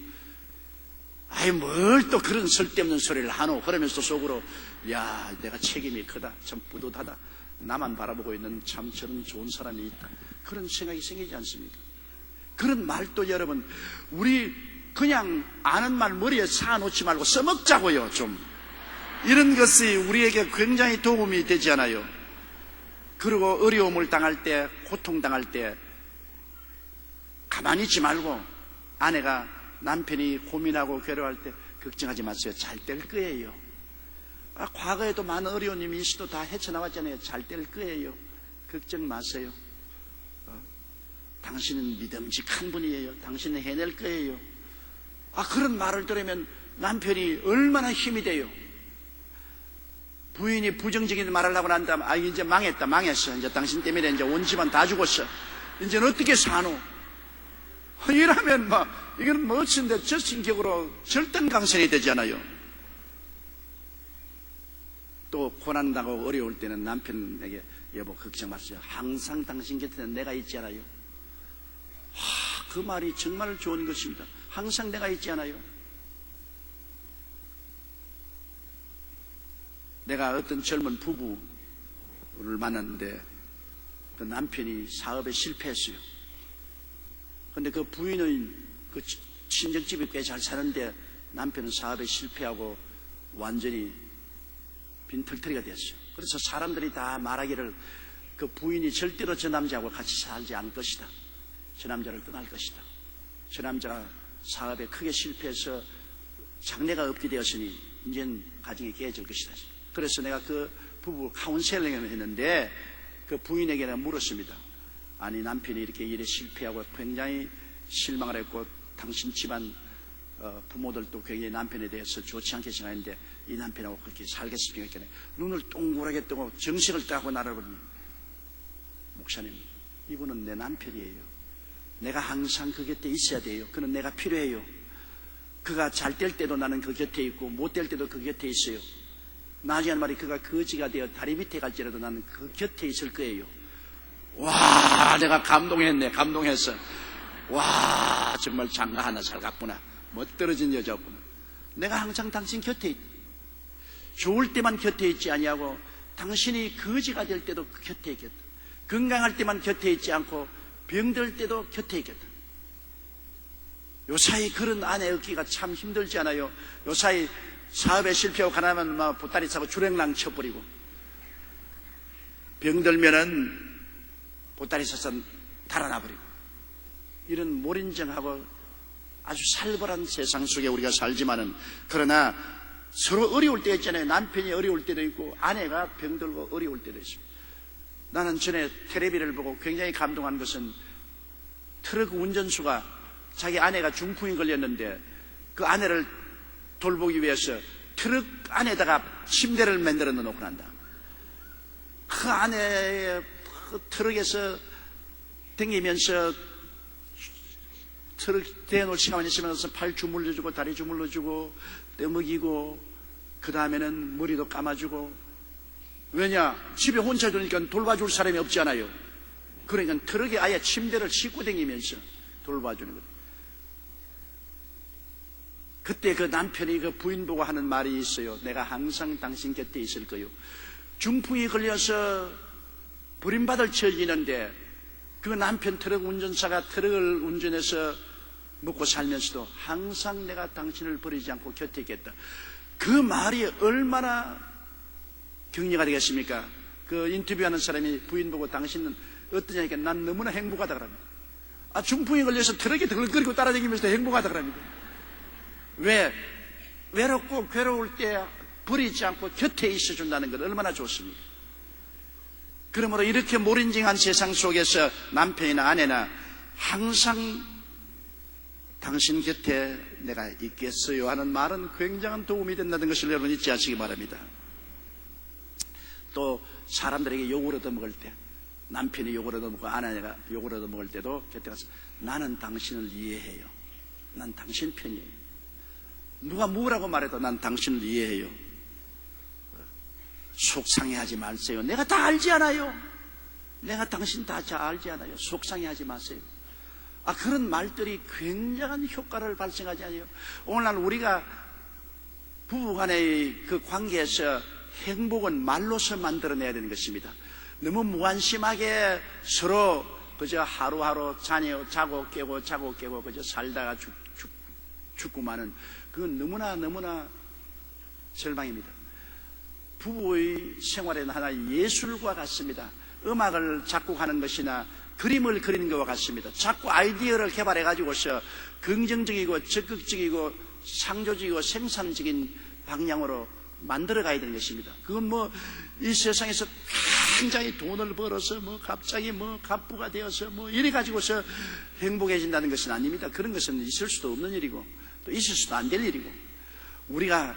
아이 뭘 또 그런 쓸데없는 소리를 하노. 그러면서 속으로 야 내가 책임이 크다. 참 뿌듯하다. 나만 바라보고 있는 참 저런 좋은 사람이 있다. 그런 생각이 생기지 않습니까? 그런 말도 여러분 우리 그냥 아는 말 머리에 쌓아놓지 말고 써먹자고요. 좀 이런 것이 우리에게 굉장히 도움이 되지 않아요. 그리고 어려움을 당할 때 고통당할 때 가만히 있지 말고 아내가 남편이 고민하고 괴로워할 때 걱정하지 마세요. 잘 될 거예요. 과거에도 많은 어려움이 있어도 다 헤쳐나왔잖아요. 잘 될 거예요. 걱정 마세요. 당신은 믿음직한 분이에요. 당신은 해낼 거예요. 그런 말을 들으면 남편이 얼마나 힘이 돼요. 부인이 부정적인 말을 하고 난 다음에 이제 망했다 망했어. 이제 당신 때문에 이제 온 집안 다 죽었어. 이제는 어떻게 사노? 이러면 이건 멋진데 저신격으로 절단강선이 되잖아요. 또 고난당하고 어려울 때는 남편에게 여보 걱정 마세요. 항상 당신 곁에는 내가 있잖아요. 그 말이 정말 좋은 것입니다. 항상 내가 있지 않아요. 내가 어떤 젊은 부부를 만났는데 그 남편이 사업에 실패했어요. 그런데 그 부인은 그 친정집이 꽤 잘 사는데 남편은 사업에 실패하고 완전히 빈털터리가 됐어요. 그래서 사람들이 다 말하기를 그 부인이 절대로 저 남자하고 같이 살지 않을 것이다. 저 남자를 떠날 것이다. 저 남자가 사업에 크게 실패해서 장래가 없게 되었으니 이제는 가정이 깨질 것이다. 그래서 내가 그 부부 카운셀링을 했는데 그 부인에게 내가 물었습니다. 아니, 남편이 이렇게 일에 실패하고 굉장히 실망을 했고 당신 집안 부모들도 굉장히 남편에 대해서 좋지 않게 생각했는데 이 남편하고 그렇게 살겠습니까? 눈을 동그랗게 뜨고 정색을 따고 나를 보니, 목사님, 이분은 내 남편이에요. 내가 항상 그 곁에 있어야 돼요. 그는 내가 필요해요. 그가 잘 될 때도 나는 그 곁에 있고 못 될 때도 그 곁에 있어요. 나중에 한 말이 그가 거지가 되어 다리 밑에 갈지라도 나는 그 곁에 있을 거예요. 와, 내가 감동했네. 감동했어. 와, 정말 장가 하나 잘 갔구나. 멋들어진 여자구나. 내가 항상 당신 곁에 있다. 좋을 때만 곁에 있지 아니하고 당신이 거지가 될 때도 그 곁에 있겠다. 건강할 때만 곁에 있지 않고 병들 때도 곁에 있겠다. 요사이 그런 아내 얻기가 참 힘들지 않아요? 요사이 사업에 실패하고 가나면 막 보따리 싸고 주랭랑 쳐버리고, 병들면은 보따리 싸서 달아나버리고, 이런 몰인정하고 아주 살벌한 세상 속에 우리가 살지만은, 그러나 서로 어려울 때 있잖아요. 남편이 어려울 때도 있고 아내가 병들고 어려울 때도 있습니다. 나는 전에 텔레비를 보고 굉장히 감동한 것은, 트럭 운전수가 자기 아내가 중풍이 걸렸는데 그 아내를 돌보기 위해서 트럭 안에다가 침대를 만들어 놓고 난다. 그 안에 그 트럭에서 댕기면서 트럭 대놓을 시간만 있으면서 팔 주물러주고 다리 주물러주고 떠먹이고, 그 다음에는 머리도 감아주고. 왜냐? 집에 혼자 두니까 돌봐줄 사람이 없잖아요. 그러니까 트럭에 아예 침대를 싣고 다니면서 돌봐주는 거예요. 그때 그 남편이 그 부인 보고 하는 말이 있어요. 내가 항상 당신 곁에 있을 거요. 중풍이 걸려서 버림받을 처지는데 그 남편 트럭 운전사가 트럭을 운전해서 먹고 살면서도 항상 내가 당신을 버리지 않고 곁에 있겠다. 그 말이 얼마나 격려가 되겠습니까? 그 인터뷰하는 사람이 부인 보고 당신은 어떠냐니까 난 너무나 행복하다 그럽니다. 아, 중풍이 걸려서 트럭에 덜거리고 따라다니면서 행복하다 그럽니다. 왜? 외롭고 괴로울 때 버리지 않고 곁에 있어준다는 것 얼마나 좋습니까? 그러므로 이렇게 몰인정한 세상 속에서 남편이나 아내나 항상 당신 곁에 내가 있겠어요 하는 말은 굉장한 도움이 된다는 것을 여러분 잊지 않으시기 바랍니다. 또 사람들에게 욕을 얻어먹을 때, 남편이 욕을 얻어먹고 아내가 욕을 얻어먹을 때도 곁에 가서 나는 당신을 이해해요. 난 당신 편이에요. 누가 뭐라고 말해도 난 당신을 이해해요. 속상해하지 마세요. 내가 다 알지 않아요. 내가 당신 다 잘 알지 않아요. 속상해하지 마세요. 아, 그런 말들이 굉장한 효과를 발생하지 않아요. 오늘날 우리가 부부간의 그 관계에서 행복은 말로서 만들어내야 되는 것입니다. 너무 무관심하게 서로 그저 하루하루 자고 깨고 그저 살다가 죽고만은 그건 너무나 절망입니다. 부부의 생활에는 하나 예술과 같습니다. 음악을 작곡하는 것이나 그림을 그리는 것과 같습니다. 자꾸 아이디어를 개발해가지고서 긍정적이고 적극적이고 창조적이고 생산적인 방향으로 만들어가야 되는 것입니다. 그건 뭐 이 세상에서 굉장히 돈을 벌어서 뭐 갑자기 뭐 갑부가 되어서 뭐 이래 가지고서 행복해진다는 것은 아닙니다. 그런 것은 있을 수도 없는 일이고 또 있을 수도 안 될 일이고, 우리가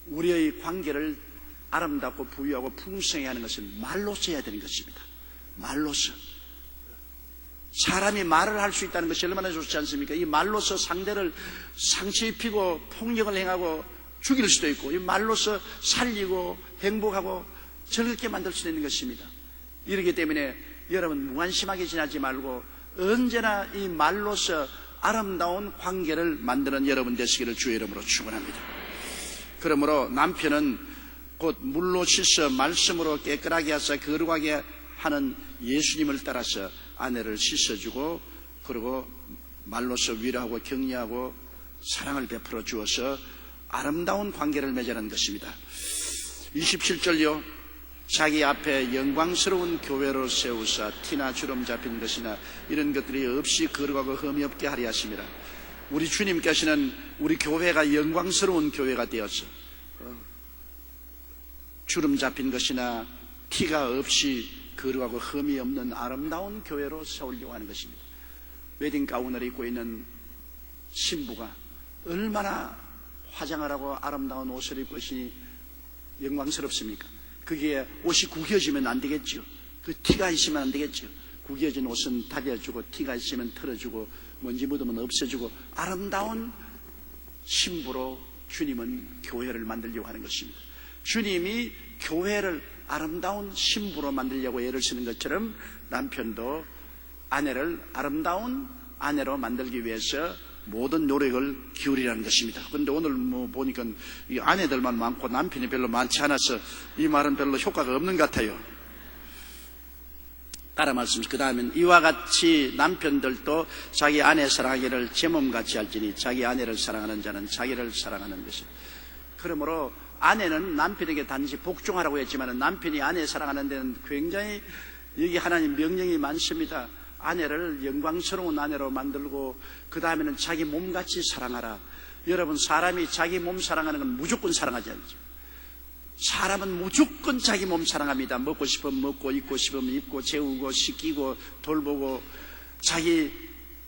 우리의 관계를 아름답고 부유하고 풍성하게 하는 것은 말로써 해야 되는 것입니다. 말로써. 사람이 말을 할 수 있다는 것이 얼마나 좋지 않습니까? 이 말로써 상대를 상처 입히고 폭력을 행하고 죽일 수도 있고, 이 말로써 살리고 행복하고 즐겁게 만들 수도 있는 것입니다. 이렇기 때문에 여러분 무관심하게 지나지 말고 언제나 이 말로써 아름다운 관계를 만드는 여러분 되시기를 주의 이름으로 축원합니다. 그러므로 남편은 곧 물로 씻어 말씀으로 깨끗하게 하사 거룩하게 하는 예수님을 따라서 아내를 씻어주고, 그리고 말로서 위로하고 격려하고 사랑을 베풀어 주어서 아름다운 관계를 맺어낸 것입니다. 27절요. 자기 앞에 영광스러운 교회로 세우사 티나 주름 잡힌 것이나 이런 것들이 없이 거룩하고 흠이 없게 하리 하심이라. 우리 주님께서는 우리 교회가 영광스러운 교회가 되어서 주름 잡힌 것이나 티가 없이 거룩하고 흠이 없는 아름다운 교회로 세우려고 하는 것입니다. 웨딩 가운을 입고 있는 신부가 얼마나 화장을 하고 아름다운 옷을 입고 있으니 영광스럽습니까? 그게 옷이 구겨지면 안 되겠죠. 그 티가 있으면 안 되겠죠. 구겨진 옷은 다려주고 티가 있으면 털어주고 먼지 묻으면 없애주고 아름다운 신부로 주님은 교회를 만들려고 하는 것입니다. 주님이 교회를 아름다운 신부로 만들려고 애를 쓰는 것처럼 남편도 아내를 아름다운 아내로 만들기 위해서 모든 노력을 기울이라는 것입니다. 그런데 오늘 보니까 이 아내들만 많고 남편이 별로 많지 않아서 이 말은 별로 효과가 없는 것 같아요. 따라 말씀. 그 다음엔 이와 같이 남편들도 자기 아내 사랑하기를 제 몸같이 할지니 자기 아내를 사랑하는 자는 자기를 사랑하는 것이다. 그러므로 아내는 남편에게 단지 복종하라고 했지만 남편이 아내 사랑하는 데는 굉장히 여기 하나님 명령이 많습니다. 아내를 영광스러운 아내로 만들고 그 다음에는 자기 몸같이 사랑하라. 여러분, 사람이 자기 몸 사랑하는 건 무조건 사랑하지 않죠. 사람은 무조건 자기 몸 사랑합니다. 먹고 싶으면 먹고 입고 싶으면 입고 재우고 씻기고 돌보고. 자기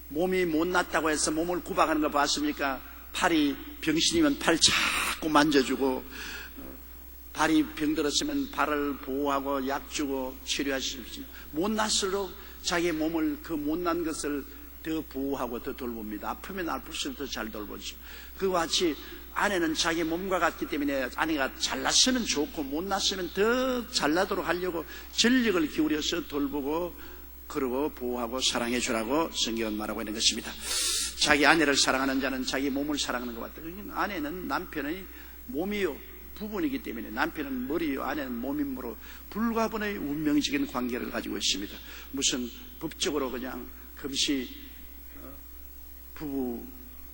몸이 못났다고 해서 몸을 구박하는 거 봤습니까? 팔이 병신이면 팔 자꾸 만져주고, 발이 병들었으면 발을 보호하고 약 주고 치료하십시오. 못났을수록 자기 몸을, 그 못난 것을 더 보호하고 더 돌봅니다. 아프면 아플수록 더 잘 돌보죠. 그와 같이 아내는 자기 몸과 같기 때문에 아내가 잘났으면 좋고 못났으면 더 잘나도록 하려고 전력을 기울여서 돌보고 그러고 보호하고 사랑해 주라고 성경은 말하고 있는 것입니다. 자기 아내를 사랑하는 자는 자기 몸을 사랑하는 것 같다. 아내는 남편의 몸이요 부분이기 때문에 남편은 머리요 아내는 몸이므로 불가분의 운명적인 관계를 가지고 있습니다. 무슨 법적으로 그냥 금시 부부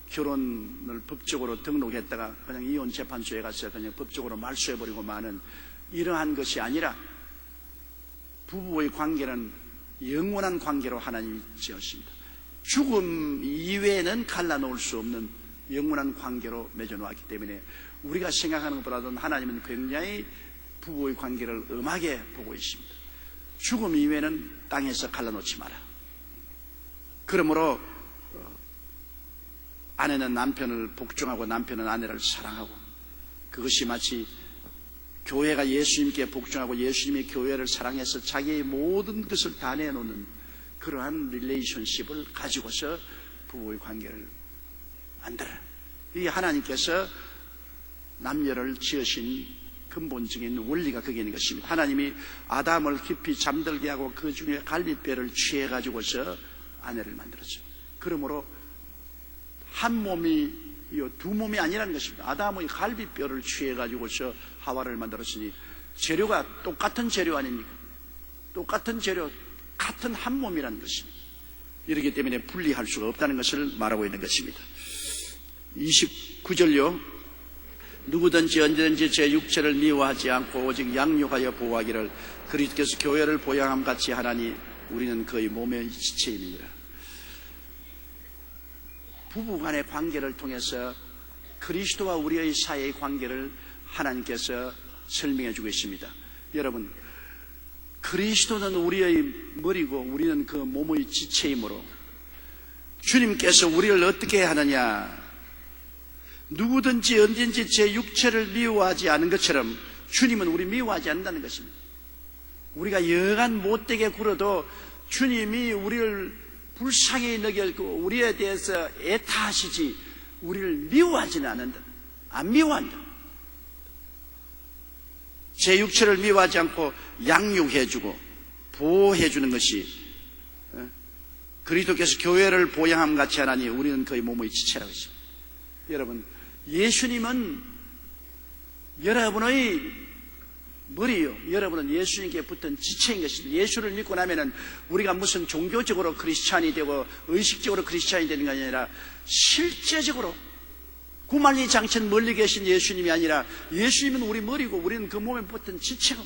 결혼을 법적으로 등록했다가 그냥 이혼 재판소에 가서 그냥 법적으로 말소해버리고 마는 이러한 것이 아니라 부부의 관계는 영원한 관계로 하나님이 지었습니다. 죽음 이외에는 갈라놓을 수 없는 영원한 관계로 맺어놓았기 때문에 우리가 생각하는 것보다도 하나님은 굉장히 부부의 관계를 엄하게 보고 있습니다. 죽음 이외에는 땅에서 갈라놓지 마라. 그러므로 아내는 남편을 복종하고 남편은 아내를 사랑하고, 그것이 마치 교회가 예수님께 복종하고 예수님이 교회를 사랑해서 자기의 모든 것을 다 내놓는 그러한 릴레이션십을 가지고서 부부의 관계를 만들어. 이 하나님께서 남녀를 지으신 근본적인 원리가 거기에 있는 것입니다. 하나님이 아담을 깊이 잠들게 하고 그 중에 갈빗뼈를 취해가지고서 아내를 만들었죠. 그러므로 한 몸이 두 몸이 아니라는 것입니다. 아담의 갈빗뼈를 취해가지고서 하와를 만들었으니 재료가 똑같은 재료 아닙니까? 똑같은 재료, 같은 한 몸이라는 것입니다. 이렇기 때문에 분리할 수가 없다는 것을 말하고 있는 것입니다. 29절요. 누구든지 언제든지 제 육체를 미워하지 않고 오직 양육하여 보호하기를 그리스도께서 교회를 보양함 같이 하나니 우리는 그의 몸의 지체입니다. 부부간의 관계를 통해서 그리스도와 우리의 사이의 관계를 하나님께서 설명해 주고 있습니다. 여러분, 그리스도는 우리의 머리고 우리는 그 몸의 지체이므로 주님께서 우리를 어떻게 하느냐, 누구든지 언제든지 제 육체를 미워하지 않은 것처럼 주님은 우리 미워하지 않는다는 것입니다. 우리가 여간 못되게 굴어도 주님이 우리를 불쌍히 여기고 우리에 대해서 애타하시지 우리를 미워하지는 않는다. 안 미워한다. 제 육체를 미워하지 않고 양육해주고 보호해주는 것이 그리스도께서 교회를 보양함 같이 하나니 우리는 그의 몸의 지체라고 했습니다. 여러분, 예수님은 여러분의 머리요, 여러분은 예수님께 붙은 지체인 것입니다. 예수를 믿고 나면은 우리가 무슨 종교적으로 크리스찬이 되고 의식적으로 크리스찬이 되는 게 아니라 실제적으로 구만리 장천 멀리 계신 예수님이 아니라 예수님은 우리 머리고 우리는 그 몸에 붙은 지체고,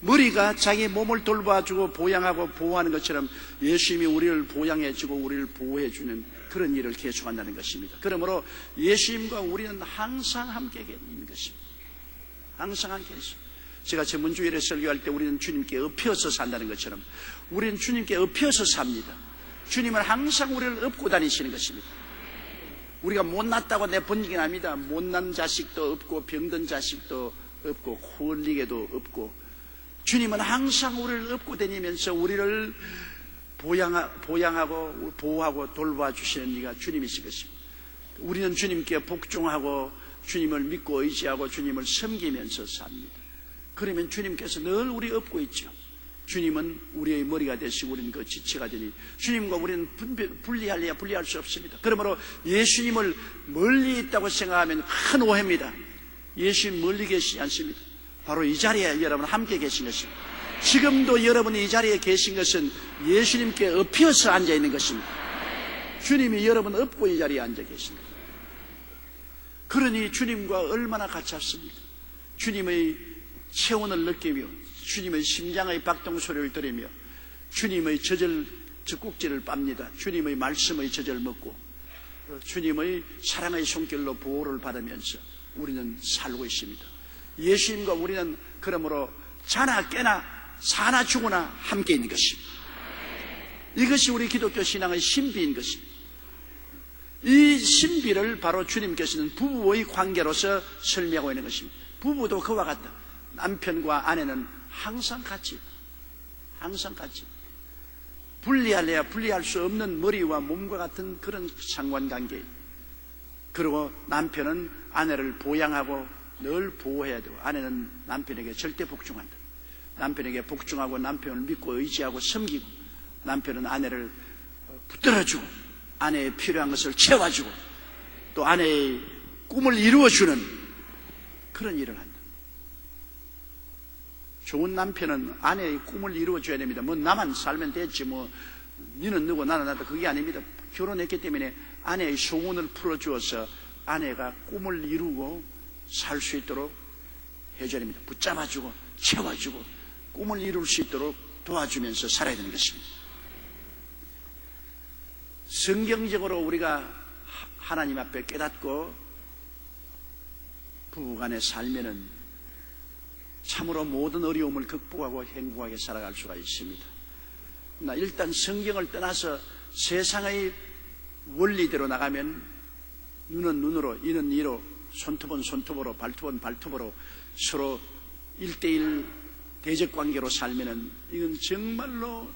머리가 자기 몸을 돌봐주고 보양하고 보호하는 것처럼 예수님이 우리를 보양해주고 우리를 보호해주는 그런 일을 계속한다는 것입니다. 그러므로 예수님과 우리는 항상 함께 있는 것입니다. 항상 함께 있습니다. 제가 전문주일에 설교할 때 우리는 주님께 엎혀서 산다는 것처럼 우리는 주님께 엎혀서 삽니다. 주님은 항상 우리를 업고 다니시는 것입니다. 우리가 못났다고 내번지긴 합니다. 못난 자식도 없고 병든 자식도 없고 홀리게도 없고, 주님은 항상 우리를 업고 다니면서 우리를 보양하고 보호하고 돌봐주시는 이가 주님이신 것입니다. 우리는 주님께 복종하고 주님을 믿고 의지하고 주님을 섬기면서 삽니다. 그러면 주님께서 늘 우리 업고 있죠. 주님은 우리의 머리가 되시고 우리는 그 지체가 되니 주님과 우리는 분리할 수 없습니다. 그러므로 예수님을 멀리 있다고 생각하면 큰 오해입니다. 예수님 멀리 계시지 않습니다. 바로 이 자리에 여러분 함께 계신 것입니다. 지금도 여러분이 이 자리에 계신 것은 예수님께 엎혀서 앉아 있는 것입니다. 주님이 여러분 업고 이 자리에 앉아 계십니다. 그러니 주님과 얼마나 가깝습니까? 주님의 체온을 느끼며 주님의 심장의 박동 소리를 들으며 주님의 젖꼭지를 빱니다. 주님의 말씀의 젖을 먹고 주님의 사랑의 손길로 보호를 받으면서 우리는 살고 있습니다. 예수님과 우리는 그러므로 자나 깨나 사나 죽으나 함께 있는 것입니다. 이것이 우리 기독교 신앙의 신비인 것입니다. 이 신비를 바로 주님께서는 부부의 관계로서 설명하고 있는 것입니다. 부부도 그와 같다. 남편과 아내는 항상 같이 분리할래야 분리할 수 없는 머리와 몸과 같은 그런 상관관계. 그리고 남편은 아내를 보양하고 늘 보호해야 되고, 아내는 남편에게 절대 복종한다. 남편에게 복종하고 남편을 믿고 의지하고 섬기고, 남편은 아내를 붙들어주고 아내의 필요한 것을 채워주고 또 아내의 꿈을 이루어주는 그런 일을 한다. 좋은 남편은 아내의 꿈을 이루어줘야 됩니다. 뭐 나만 살면 됐지, 뭐 니는 누구 나는 나다, 그게 아닙니다. 결혼했기 때문에 아내의 소원을 풀어주어서 아내가 꿈을 이루고 살 수 있도록 해줘야 됩니다. 붙잡아주고 채워주고 꿈을 이룰 수 있도록 도와주면서 살아야 되는 것입니다. 성경적으로 우리가 하나님 앞에 깨닫고 부부간에 살면은 참으로 모든 어려움을 극복하고 행복하게 살아갈 수가 있습니다. 일단 성경을 떠나서 세상의 원리대로 나가면 눈은 눈으로, 이는 이로, 손톱은 손톱으로, 발톱은 발톱으로 서로 1대1 대적관계로 살면은 이건 정말로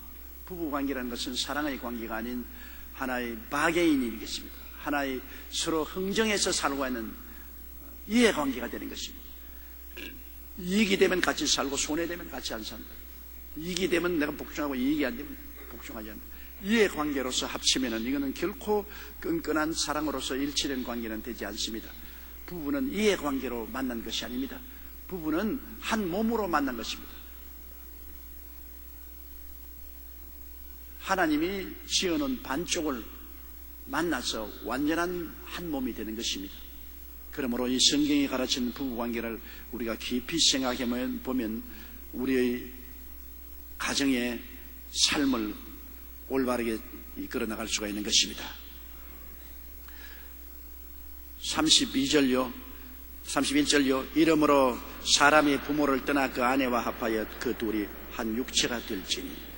부부관계라는 것은 사랑의 관계가 아닌 하나의 바게인이겠습니다. 하나의 서로 흥정해서 살고 있는 이해관계가 되는 것입니다. 이익이 되면 같이 살고 손해되면 같이 안 산다. 이익이 되면 내가 복종하고 이익이 안 되면 복종하지 않는다. 이해관계로서 합치면은 이거는 결코 끈끈한 사랑으로서 일치된 관계는 되지 않습니다. 부부는 이해관계로 만난 것이 아닙니다. 부부는 한 몸으로 만난 것입니다. 하나님이 지어놓은 반쪽을 만나서 완전한 한 몸이 되는 것입니다. 그러므로 이 성경이 가르치는 부부관계를 우리가 깊이 생각해 보면 우리의 가정의 삶을 올바르게 이끌어 나갈 수가 있는 것입니다. 31절요. 이러므로 사람이 부모를 떠나 그 아내와 합하여 그 둘이 한 육체가 될지니.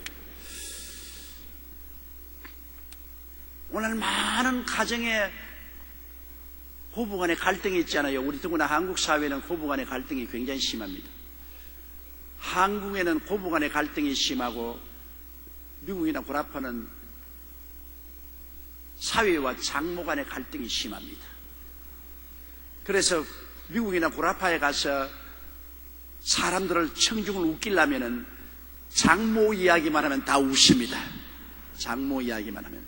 오늘 많은 가정에 부부간의 갈등이 있잖아요. 우리 더구나 한국 사회는 부부간의 갈등이 굉장히 심합니다. 한국에는 부부간의 갈등이 심하고 미국이나 구라파는 사회와 장모 간의 갈등이 심합니다. 그래서 미국이나 구라파에 가서 사람들을 청중을 웃기려면은 장모 이야기만 하면 다 웃습니다. 장모 이야기만 하면.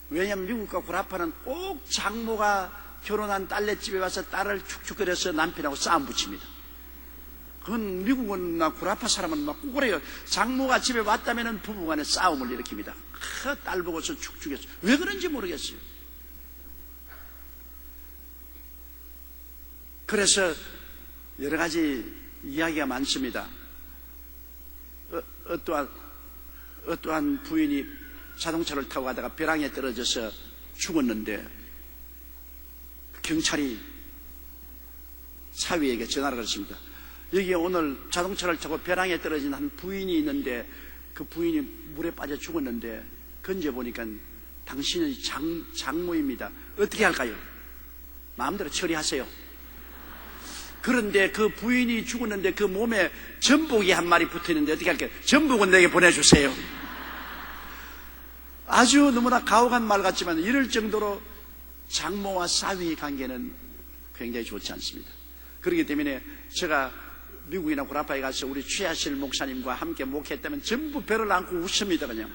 왜냐하면 미국과 구라파는 꼭 장모가 결혼한 딸네 집에 와서 딸을 축축거려서 남편하고 싸움 붙입니다. 그건 미국이나 구라파 사람은 막 그래요. 장모가 집에 왔다면 부부간에 싸움을 일으킵니다. 딸 보고서 축축해서. 왜 그런지 모르겠어요. 그래서 여러 가지 이야기가 많습니다. 어떠한 부인이 자동차를 타고 가다가 벼랑에 떨어져서 죽었는데 경찰이 사위에게 전화를 걸었습니다. 여기에 오늘 자동차를 타고 벼랑에 떨어진 한 부인이 있는데 그 부인이 물에 빠져 죽었는데 건져보니까 당신은 장모입니다. 어떻게 할까요? 마음대로 처리하세요. 그런데 그 부인이 죽었는데 그 몸에 전복이 한 마리 붙어있는데 어떻게 할까요? 전복은 내게 보내주세요. 아주 너무나 가혹한 말 같지만 이럴 정도로 장모와 사위 관계는 굉장히 좋지 않습니다. 그렇기 때문에 제가 미국이나 구라파에 가서 우리 최하실 목사님과 함께 목회했다면 전부 배를 안고 웃습니다. 그냥.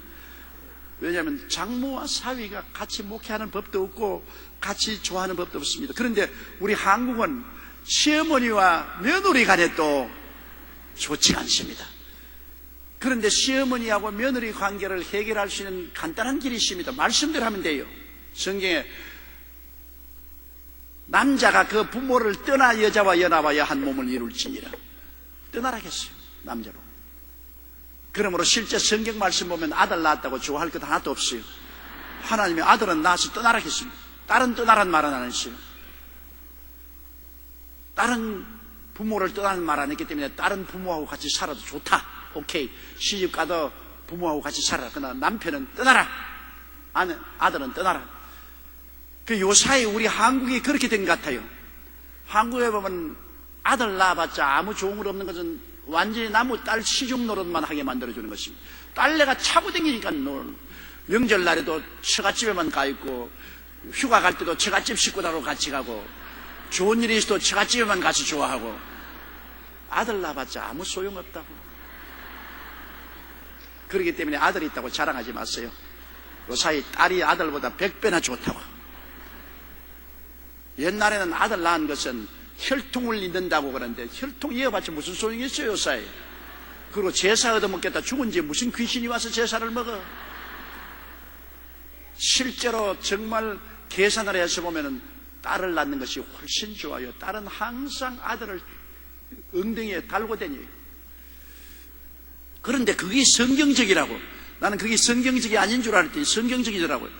왜냐하면 장모와 사위가 같이 목회하는 법도 없고 같이 좋아하는 법도 없습니다. 그런데 우리 한국은 시어머니와 며느리 간에 또 좋지가 않습니다. 그런데 시어머니하고 며느리 관계를 해결할 수 있는 간단한 길이 있습니다. 말씀대로 하면 돼요. 성경에 남자가 그 부모를 떠나 여자와 연합하여 한 몸을 이룰지니라. 떠나라 했어요. 남자로. 그러므로 실제 성경 말씀 보면 아들 낳았다고 좋아할 것 하나도 없어요. 하나님이 아들은 낳아서 떠나라 했습니다. 딸은 떠나란 말은 안 했어요. 딸은 부모를 떠나는 말 안 했기 때문에 딸은 부모하고 같이 살아도 좋다. 오케이. 시집 가도 부모하고 같이 살아라. 그러나 남편은 떠나라. 아들은 떠나라. 그 요사이 우리 한국이 그렇게 된 것 같아요. 한국에 보면 아들 낳아봤자 아무 좋은 것 없는 것은 완전히 나무 딸 시중 노릇만 하게 만들어주는 것입니다. 딸내가 차고 다니니까 명절날에도 처갓집에만 가 있고 휴가 갈 때도 처갓집 식구들하고 같이 가고 좋은 일이 있어도 처갓집에만 가서 좋아하고 아들 낳아봤자 아무 소용없다고. 그렇기 때문에 아들이 있다고 자랑하지 마세요. 요사이 딸이 아들보다 100배나 좋다고. 옛날에는 아들 낳은 것은 혈통을 잇는다고 그러는데 혈통 이어봤자 무슨 소용이 있어요, 요사이. 그리고 제사 얻어먹겠다 죽은 지 무슨 귀신이 와서 제사를 먹어. 실제로 정말 계산을 해서 보면은 딸을 낳는 것이 훨씬 좋아요. 딸은 항상 아들을 엉덩이에 달고 다녀요. 그런데 그게 성경적이라고. 나는 그게 성경적이 아닌 줄 알았더니 성경적이더라고요.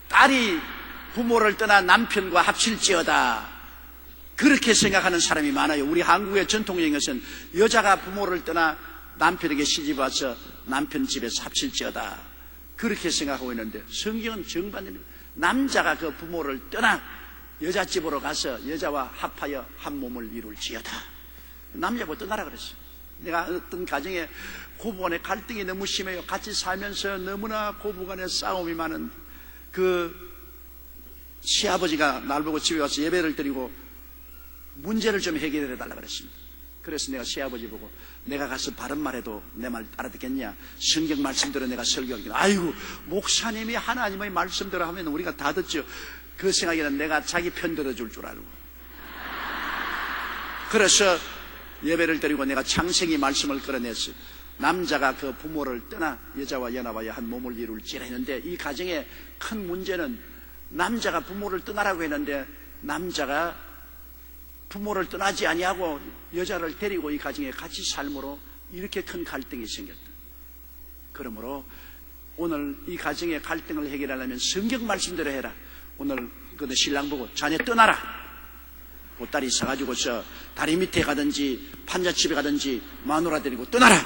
딸이 부모를 떠나 남편과 합칠지어다. 그렇게 생각하는 사람이 많아요. 우리 한국의 전통적인 것은 여자가 부모를 떠나 남편에게 시집와서 남편 집에서 합칠지어다. 그렇게 생각하고 있는데 성경은 정반대입니다. 남자가 그 부모를 떠나 여자 집으로 가서 여자와 합하여 한 몸을 이룰지어다. 남자보다 떠나라 그랬어요. 내가 어떤 가정에 고부간의 갈등이 너무 심해요. 같이 살면서 너무나 고부간의 싸움이 많은 그 시아버지가 날 보고 집에 와서 예배를 드리고 문제를 좀 해결해 달라고 그랬습니다. 그래서 내가 시아버지 보고 내가 가서 바른 말해도 내 말 알아듣겠냐? 성경 말씀대로 내가 설교하겠냐? 아이고, 목사님이 하나님의 말씀대로 하면 우리가 다 듣죠. 그 생각에는 내가 자기 편 들어줄 줄 알고. 그래서 예배를 드리고 내가 창세기 말씀을 끌어냈어요. 남자가 그 부모를 떠나 여자와 연합하여 한 몸을 이룰지라 했는데 이 가정의 큰 문제는 남자가 부모를 떠나라고 했는데 남자가 부모를 떠나지 아니하고 여자를 데리고 이 가정에 같이 삶으로 이렇게 큰 갈등이 생겼다. 그러므로 오늘 이 가정의 갈등을 해결하려면 성경 말씀대로 해라. 오늘 그 신랑 보고 자네 떠나라. 보따리 사가지고서 다리 밑에 가든지 판잣집에 가든지 마누라 데리고 떠나라.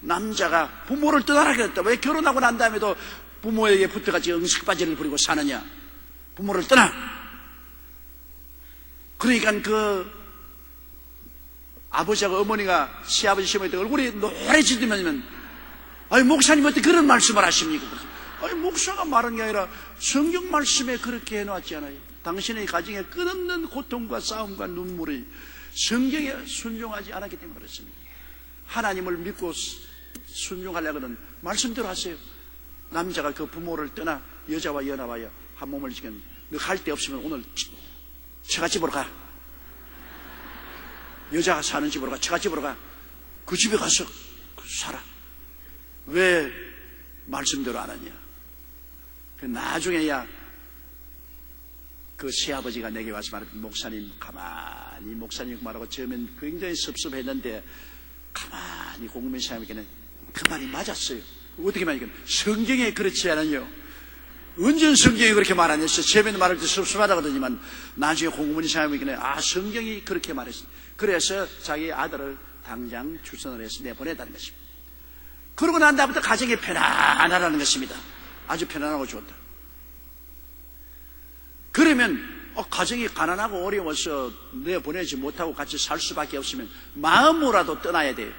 남자가 부모를 떠나라 그랬다. 왜 결혼하고 난 다음에도 부모에게 붙어가지 응식바지를 부리고 사느냐. 부모를 떠나. 그러니까 그 아버지하고 어머니가 시아버지 시어머니 얼굴이 노래지더면 아니 목사님 어떻게 그런 말씀을 하십니까? 아니 목사가 말한 게 아니라 성경 말씀에 그렇게 해놨지 않아요. 당신의 가정에 끝없는 고통과 싸움과 눈물이 성경에 순종하지 않았기 때문에 그렇습니다. 하나님을 믿고 순종하려고는 말씀대로 하세요. 남자가 그 부모를 떠나 여자와 연합하여 한 몸을 지금 너 갈 데 없으면 오늘 처갓집으로 가. 여자가 사는 집으로 가. 처갓집으로 가. 그 집에 가서 살아. 왜 말씀대로 안 하냐. 나중에야 그 시아버지가 내게 와서 말했던 목사님 가만히 목사님 말하고 처음엔 굉장히 섭섭했는데 가만히 공무원 시장님께는 그 말이 맞았어요. 어떻게 말이냐? 성경에 그렇지 않아요. 언제 성경이 그렇게 말하냐? 처음에는 말할 때 섭섭하다고 하더니만 나중에 공무원 시장님께는 성경이 그렇게 말했어요. 그래서 자기 아들을 당장 추선을 해서 내보내다는 것입니다. 그러고 난 다음부터 가정이 편안하라는 것입니다. 아주 편안하고 좋다. 그러면 가정이 가난하고 어려워서 내보내지 못하고 같이 살 수밖에 없으면 마음으로라도 떠나야 돼요.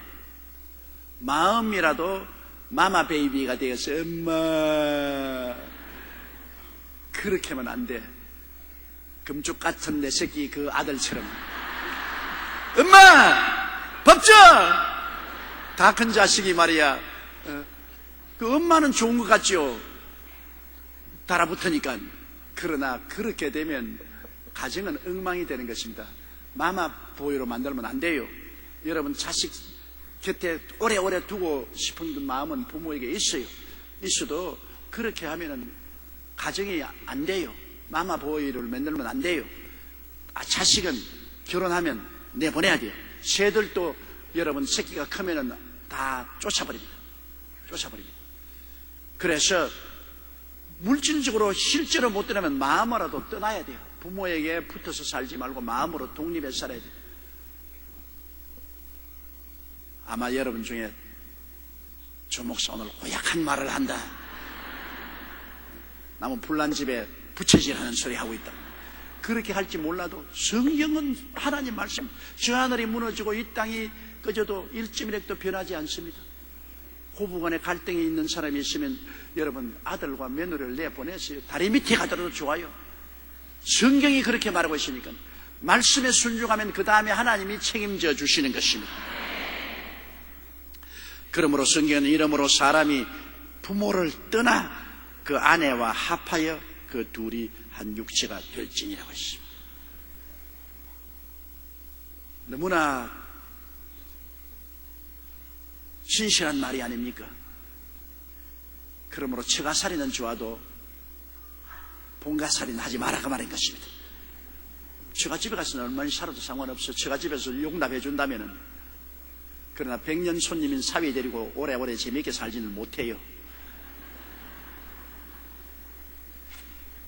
마음이라도 마마 베이비가 되어서 엄마 그렇게 하면 안 돼. 금쪽 같은 내 새끼 그 아들처럼 엄마 밥 줘! 다 큰 자식이 말이야. 그 엄마는 좋은 것 같죠. 달아붙으니까. 그러나 그렇게 되면 가정은 엉망이 되는 것입니다. 마마 보이로 만들면 안 돼요. 여러분 자식 곁에 오래오래 두고 싶은 그 마음은 부모에게 있어도 그렇게 하면은 가정이 안 돼요. 마마 보이를 만들면 안 돼요. 자식은 결혼하면 내보내야 돼요. 새들도 여러분 새끼가 크면은 다 쫓아버립니다. 그래서 물질적으로 실제로 못 떠나면 마음으로라도 떠나야 돼요. 부모에게 붙어서 살지 말고 마음으로 독립해서 살아야 돼요. 아마 여러분 중에 조 목사 오늘 고약한 말을 한다. 남은 불난 집에 부채질하는 소리 하고 있다. 그렇게 할지 몰라도 성경은 하나님 말씀, 저 하늘이 무너지고 이 땅이 꺼져도 1.1핵도 변하지 않습니다. 고부간에 갈등이 있는 사람이 있으면 여러분 아들과 며느리를 내보내세요. 다리 밑에 가더라도 좋아요. 성경이 그렇게 말하고 있으니까 말씀에 순종하면 그 다음에 하나님이 책임져 주시는 것입니다. 그러므로 성경은 이러므로 사람이 부모를 떠나 그 아내와 합하여 그 둘이 한 육체가 될지니라고 했습니다. 너무나 신실한 말이 아닙니까? 그러므로 처가살이는 좋아도 본가살이는 하지 말아가 말인 것입니다. 처가집에 가서는 얼마나 살아도 상관없어. 처가집에서 용납해 준다면은. 그러나 100년 손님인 사위 데리고 오래오래 재미있게 살지는 못해요.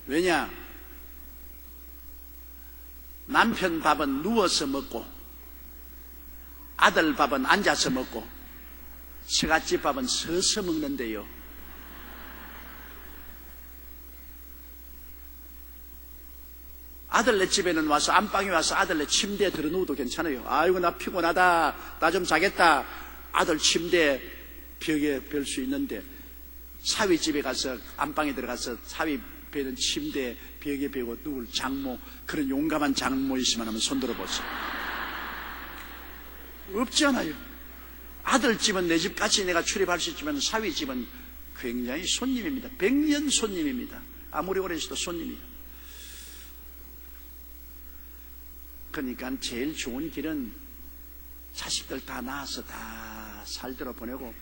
왜냐? 남편 밥은 누워서 먹고 아들 밥은 앉아서 먹고 처갓집 밥은 서서 먹는데요. 아들네 집에는 와서 안방에 와서 아들네 침대에 들어 누워도 괜찮아요. 아이고 나 피곤하다. 나 좀 자겠다. 아들 침대 벽에 별 수 있는데 사위 집에 가서 안방에 들어가서 사위 배는 침대 벽에 베고 누울 장모, 그런 용감한 장모 있으면 한번 손 들어보세요. 없지 않아요. 아들 집은 내 집같이 내가 출입할 수 있지만 사위 집은 굉장히 손님입니다. 100년 손님입니다. 아무리 오래 있어도 손님이에요. 그러니까 제일 좋은 길은 자식들 다 낳아서 다 살들어 보내고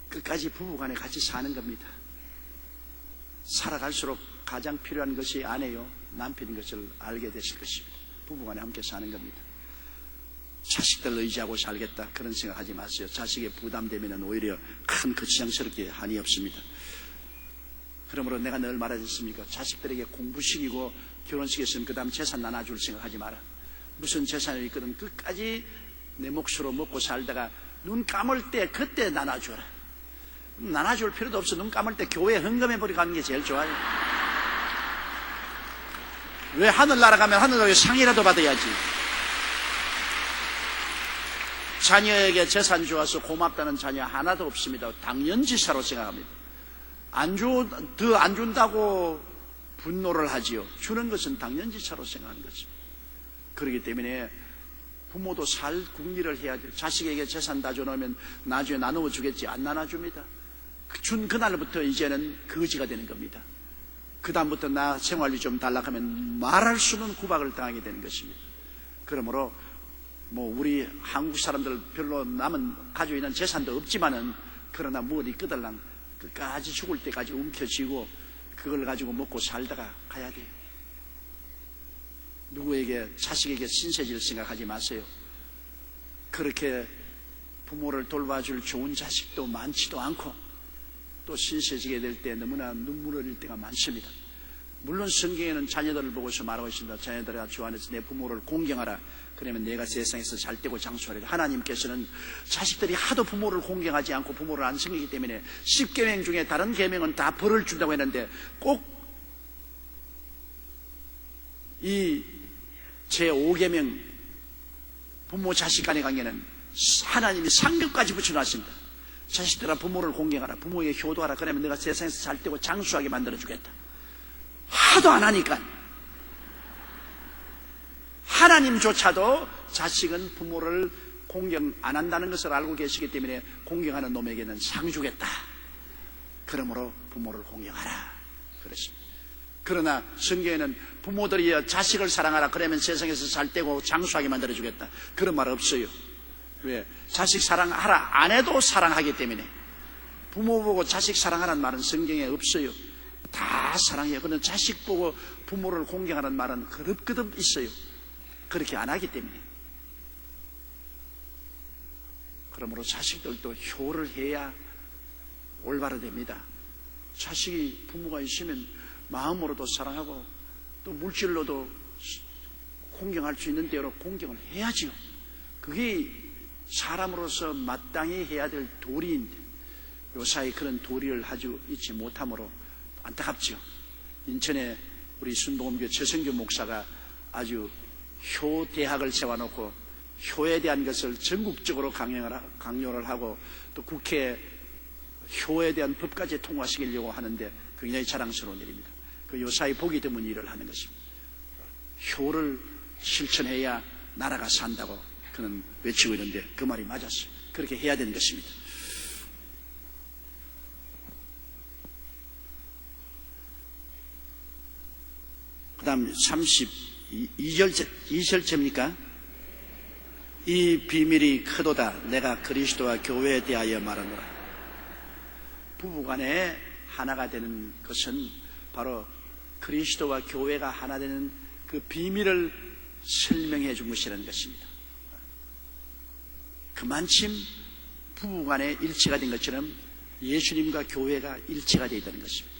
끝까지 부부간에 같이 사는 겁니다. 살아갈수록 가장 필요한 것이 아내요 남편인 것을 알게 되실 것입니다. 부부간에 함께 사는 겁니다. 자식들 의지하고 살겠다 그런 생각하지 마세요. 자식의 부담되면 오히려 큰 거치장스럽게 한이 없습니다. 그러므로 내가 늘 말하셨습니까? 자식들에게 공부시키고 결혼시켰으면 그 다음 재산 나눠줄 생각하지 마라. 무슨 재산이 있거든 끝까지 내 몫으로 먹고 살다가 눈 감을 때 그때 나눠줘라. 나눠줄 필요도 없어. 눈 감을 때 교회 헌금해버리고 가는 게 제일 좋아요. 왜 하늘나라 가면 하늘나라에 상이라도 받아야지. 자녀에게 재산 주어서 고맙다는 자녀 하나도 없습니다. 당연지사로 생각합니다. 더 안 준다고 분노를 하지요. 주는 것은 당연지사로 생각하는 것입니다. 그렇기 때문에 부모도 살 궁리를 해야 돼요. 자식에게 재산 다 줘놓으면 나중에 나누어 주겠지. 안 나눠줍니다. 준 그날부터 이제는 거지가 되는 겁니다. 그 다음부터 나 생활비 좀 달라고 하면 말할 수 없는 구박을 당하게 되는 것입니다. 그러므로 우리 한국 사람들 별로 남은 가지고 있는 재산도 없지만은 그러나 머리 끄달랑 끝까지 죽을 때까지 움켜쥐고 그걸 가지고 먹고 살다가 가야 돼요. 누구에게 자식에게 신세질 생각하지 마세요. 그렇게 부모를 돌봐줄 좋은 자식도 많지도 않고 또 신세지게 될 때 너무나 눈물 흘릴 때가 많습니다. 물론 성경에는 자녀들을 보고서 말하고 있습니다. 자녀들아 주 안에서 내 부모를 공경하라. 그러면 내가 세상에서 잘되고 장수하리라. 하나님께서는 자식들이 하도 부모를 공경하지 않고 부모를 안 섬기기 때문에 10계명 중에 다른 계명은 다 벌을 준다고 했는데 꼭 이 제5계명 부모 자식 간의 관계는 하나님이 상급까지 붙여놨습니다. 자식들아 부모를 공경하라. 부모에게 효도하라. 그러면 내가 세상에서 잘되고 장수하게 만들어주겠다. 하도 안 하니까 하나님조차도 자식은 부모를 공경 안 한다는 것을 알고 계시기 때문에 공경하는 놈에게는 상 주겠다. 그러므로 부모를 공경하라 그렇습니다. 그러나 성경에는 부모들이 자식을 사랑하라. 그러면 세상에서 잘되고 장수하게 만들어주겠다. 그런 말 없어요. 왜? 자식 사랑하라 안 해도 사랑하기 때문에. 부모 보고 자식 사랑하라는 말은 성경에 없어요. 다 사랑해요. 그런데 자식 보고 부모를 공경하는 말은 그릇그릇 있어요. 그렇게 안 하기 때문에. 그러므로 자식들도 효를 해야 올바로 됩니다. 자식이 부모가 있으면 마음으로도 사랑하고 또 물질로도 공경할 수 있는 대로 공경을 해야죠. 그게 사람으로서 마땅히 해야 될 도리인데 요사이 그런 도리를 하지 잊지 못함으로 안타깝죠. 인천에 우리 순복음교 최성규 목사가 아주 효대학을 세워놓고 효에 대한 것을 전국적으로 강요를 하고 또 국회에 효에 대한 법까지 통과시키려고 하는데 굉장히 자랑스러운 일입니다. 그 요사이 복이 드문 일을 하는 것입니다. 효를 실천해야 나라가 산다고 그는 외치고 있는데 그 말이 맞았어요. 그렇게 해야 되는 것입니다. 그 다음 32절째입니까? 이 비밀이 크도다. 내가 그리스도와 교회에 대하여 말하노라. 부부간에 하나가 되는 것은 바로 그리스도와 교회가 하나 되는 그 비밀을 설명해 준 것이라는 것입니다. 그만큼 부부간에 일치가 된 것처럼 예수님과 교회가 일치가 되어 있다는 것입니다.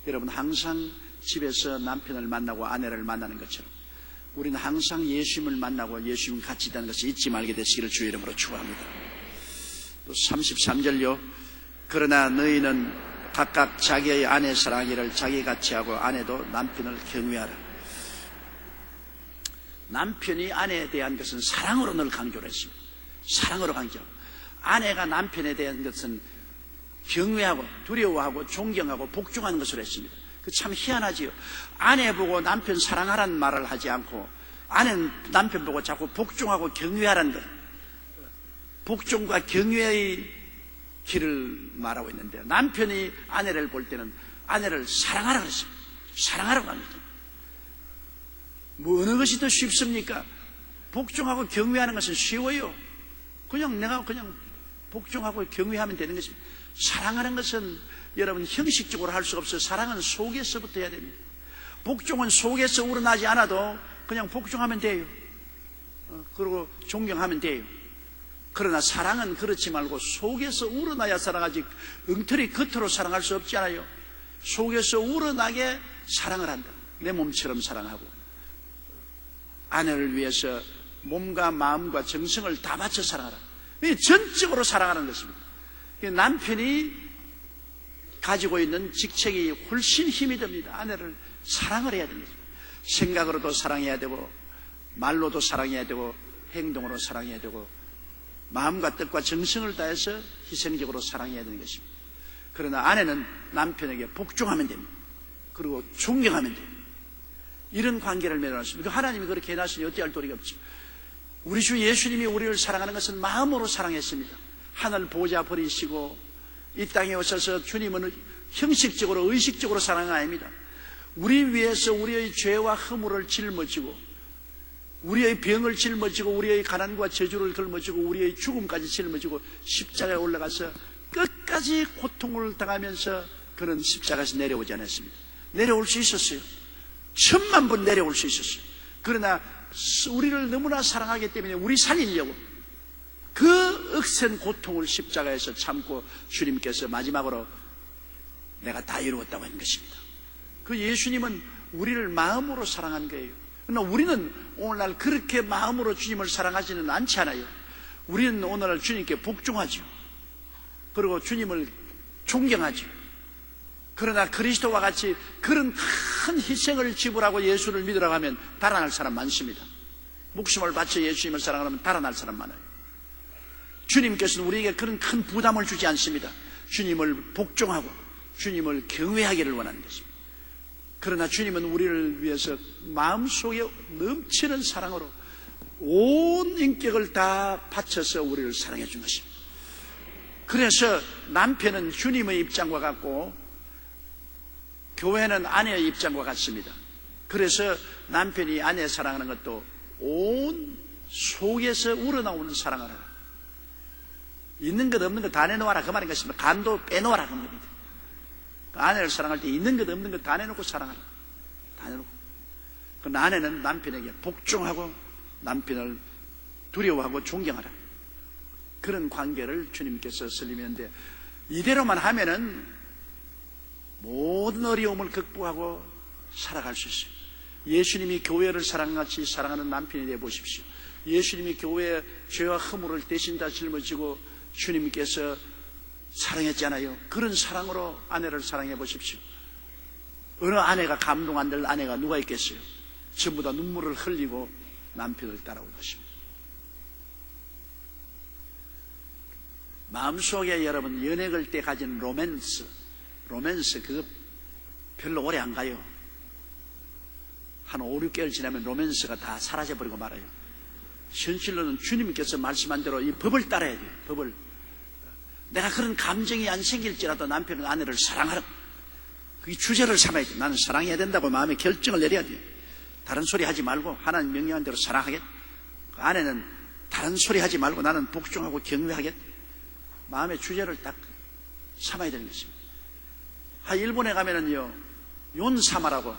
여러분 항상 집에서 남편을 만나고 아내를 만나는 것처럼 우리는 항상 예수님을 만나고 예수님 같이 있다는 것을 잊지 말게 되시기를 주의 이름으로 축원합니다. 또 33절요. 그러나 너희는 각각 자기의 아내 사랑하기를 자기같이 하고 아내도 남편을 경외하라. 남편이 아내에 대한 것은 사랑으로 늘 강조를 했습니다. 사랑으로 강조. 아내가 남편에 대한 것은 경외하고 두려워하고 존경하고 복종하는 것으로 했습니다. 그 참 희한하지요. 아내 보고 남편 사랑하라는 말을 하지 않고 아내는 남편 보고 자꾸 복종하고 경외하라는 것. 복종과 경외의 길을 말하고 있는데 남편이 아내를 볼 때는 아내를 사랑하라 그랬습니다. 사랑하라고 합니다. 뭐 어느 것이 더 쉽습니까? 복종하고 경외하는 것은 쉬워요. 내가 복종하고 경외하면 되는 것입니다. 사랑하는 것은 여러분 형식적으로 할 수가 없어요. 사랑은 속에서부터 해야 됩니다. 복종은 속에서 우러나지 않아도 그냥 복종하면 돼요. 그리고 존경하면 돼요. 그러나 사랑은 그렇지 말고 속에서 우러나야 사랑하지 엉터리 겉으로 사랑할 수 없지 않아요. 속에서 우러나게 사랑을 한다. 내 몸처럼 사랑하고 아내를 위해서 몸과 마음과 정성을 다 바쳐 사랑하라. 전적으로 사랑하는 것입니다. 남편이 가지고 있는 직책이 훨씬 힘이 됩니다. 아내를 사랑을 해야 됩니다. 생각으로도 사랑해야 되고 말로도 사랑해야 되고 행동으로 사랑해야 되고 마음과 뜻과 정성을 다해서 희생적으로 사랑해야 되는 것입니다. 그러나 아내는 남편에게 복종하면 됩니다. 그리고 존경하면 됩니다. 이런 관계를 맺어놨습니다. 하나님이 그렇게 해놨으니 어찌할 도리가 없죠. 우리 주 예수님이 우리를 사랑하는 것은 마음으로 사랑했습니다. 하늘 보좌 버리시고 이 땅에 오셔서 주님은 형식적으로 의식적으로 사랑은 아닙니다. 우리 위해서 우리의 죄와 허물을 짊어지고 우리의 병을 짊어지고 우리의 가난과 저주를 짊어지고 우리의 죽음까지 짊어지고 십자가에 올라가서 끝까지 고통을 당하면서 그는 십자가에서 내려오지 않았습니다. 내려올 수 있었어요. 1000만 번 내려올 수 있었어요. 그러나 우리를 너무나 사랑하기 때문에 우리 살리려고 그 억센 고통을 십자가에서 참고 주님께서 마지막으로 내가 다 이루었다고 한 것입니다. 그 예수님은 우리를 마음으로 사랑한 거예요. 그러나 우리는 오늘날 그렇게 마음으로 주님을 사랑하지는 않지 않아요. 우리는 오늘날 주님께 복종하죠. 그리고 주님을 존경하죠. 그러나 그리스도와 같이 그런 큰 희생을 지불하고 예수를 믿으라고 하면 달아날 사람 많습니다. 목숨을 바쳐 예수님을 사랑하면 달아날 사람 많아요. 주님께서는 우리에게 그런 큰 부담을 주지 않습니다. 주님을 복종하고 주님을 경외하기를 원하는 것입니다. 그러나 주님은 우리를 위해서 마음속에 넘치는 사랑으로 온 인격을 다 바쳐서 우리를 사랑해 준 것입니다. 그래서 남편은 주님의 입장과 같고 교회는 아내의 입장과 같습니다. 그래서 남편이 아내 사랑하는 것도 온 속에서 우러나오는 사랑을 하라. 있는 것 없는 것 다 내놓아라 그 말인 것입니다. 간도 빼놓아라 그 말입니다. 아내를 사랑할 때 있는 것 없는 것 다 내놓고 사랑하라. 다 내놓고. 그 아내는 남편에게 복종하고 남편을 두려워하고 존경하라. 그런 관계를 주님께서 설리는데 이대로만 하면은 모든 어려움을 극복하고 살아갈 수 있어요. 예수님이 교회를 사랑같이 사랑하는 남편이 되어 보십시오. 예수님이 교회에 죄와 허물을 대신 다 짊어지고 주님께서 사랑했잖아요. 그런 사랑으로 아내를 사랑해 보십시오. 어느 아내가 감동 안 될 아내가 누가 있겠어요? 전부 다 눈물을 흘리고 남편을 따라올 것입니다. 마음속에 여러분 연애 때 가진 로맨스 그거 별로 오래 안 가요. 한 5, 6개월 지나면 로맨스가 다 사라져버리고 말아요. 현실로는 주님께서 말씀한 대로 이 법을 따라야 돼요. 법을. 내가 그런 감정이 안 생길지라도 남편은 아내를 사랑하라. 그게 주제를 삼아야 돼요. 나는 사랑해야 된다고 마음에 결정을 내려야 돼요. 다른 소리 하지 말고 하나님 명령한 대로 사랑하겠. 아내는 다른 소리 하지 말고 나는 복종하고 경외하겠. 마음의 주제를 딱 삼아야 되는 것입니다. 일본에 가면은요, 용사마라고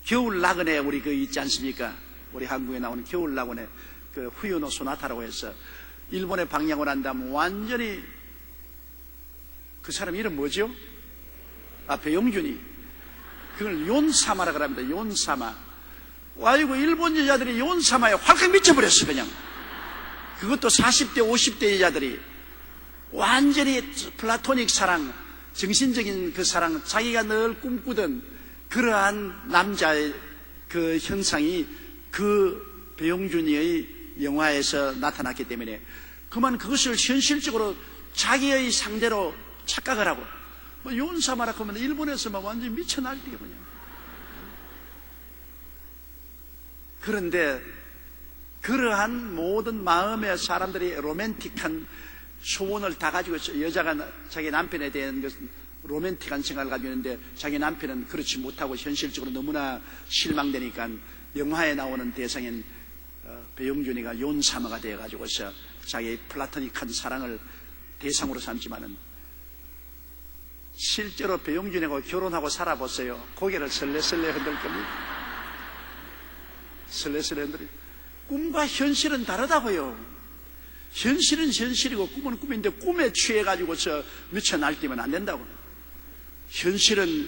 겨울 낙원에 우리 그 있지 않습니까? 우리 한국에 나오는 겨울 낙원에 그 후유노 소나타라고 해서 일본에 방영을 한다면 완전히 그 사람 이름 뭐죠? 배용준이 그걸 용사마라고 합니다. 용사마. 아이고 일본 여자들이 용사마에 활칵 미쳐버렸어 그냥. 그것도 40대 50대 여자들이 완전히 플라토닉 사랑, 정신적인 그 사랑, 자기가 늘 꿈꾸던 그러한 남자의 그 형상이 그 배용준이의 영화에서 나타났기 때문에 그만 그것을 현실적으로 자기의 상대로 착각을 하고 용사마라 하면 일본에서 막 완전히 미쳐 날뛰게 그냥. 그런데 그러한 모든 마음의 사람들이 로맨틱한 소원을 다 가지고 있어요. 여자가 자기 남편에 대한 것은 로맨틱한 생각을 가지고 있는데 자기 남편은 그렇지 못하고 현실적으로 너무나 실망되니까 영화에 나오는 대상인 배용준이가 용사마가 되어가지고서 자기의 플라토닉한 사랑을 대상으로 삼지만은 실제로 배용준이하고 결혼하고 살아보세요. 고개를 설레설레 흔들 겁니다. 설레설레 흔들. 꿈과 현실은 다르다고요. 현실은 현실이고 꿈은 꿈인데 꿈에 취해가지고서 미쳐 날뛰면 안 된다고. 현실은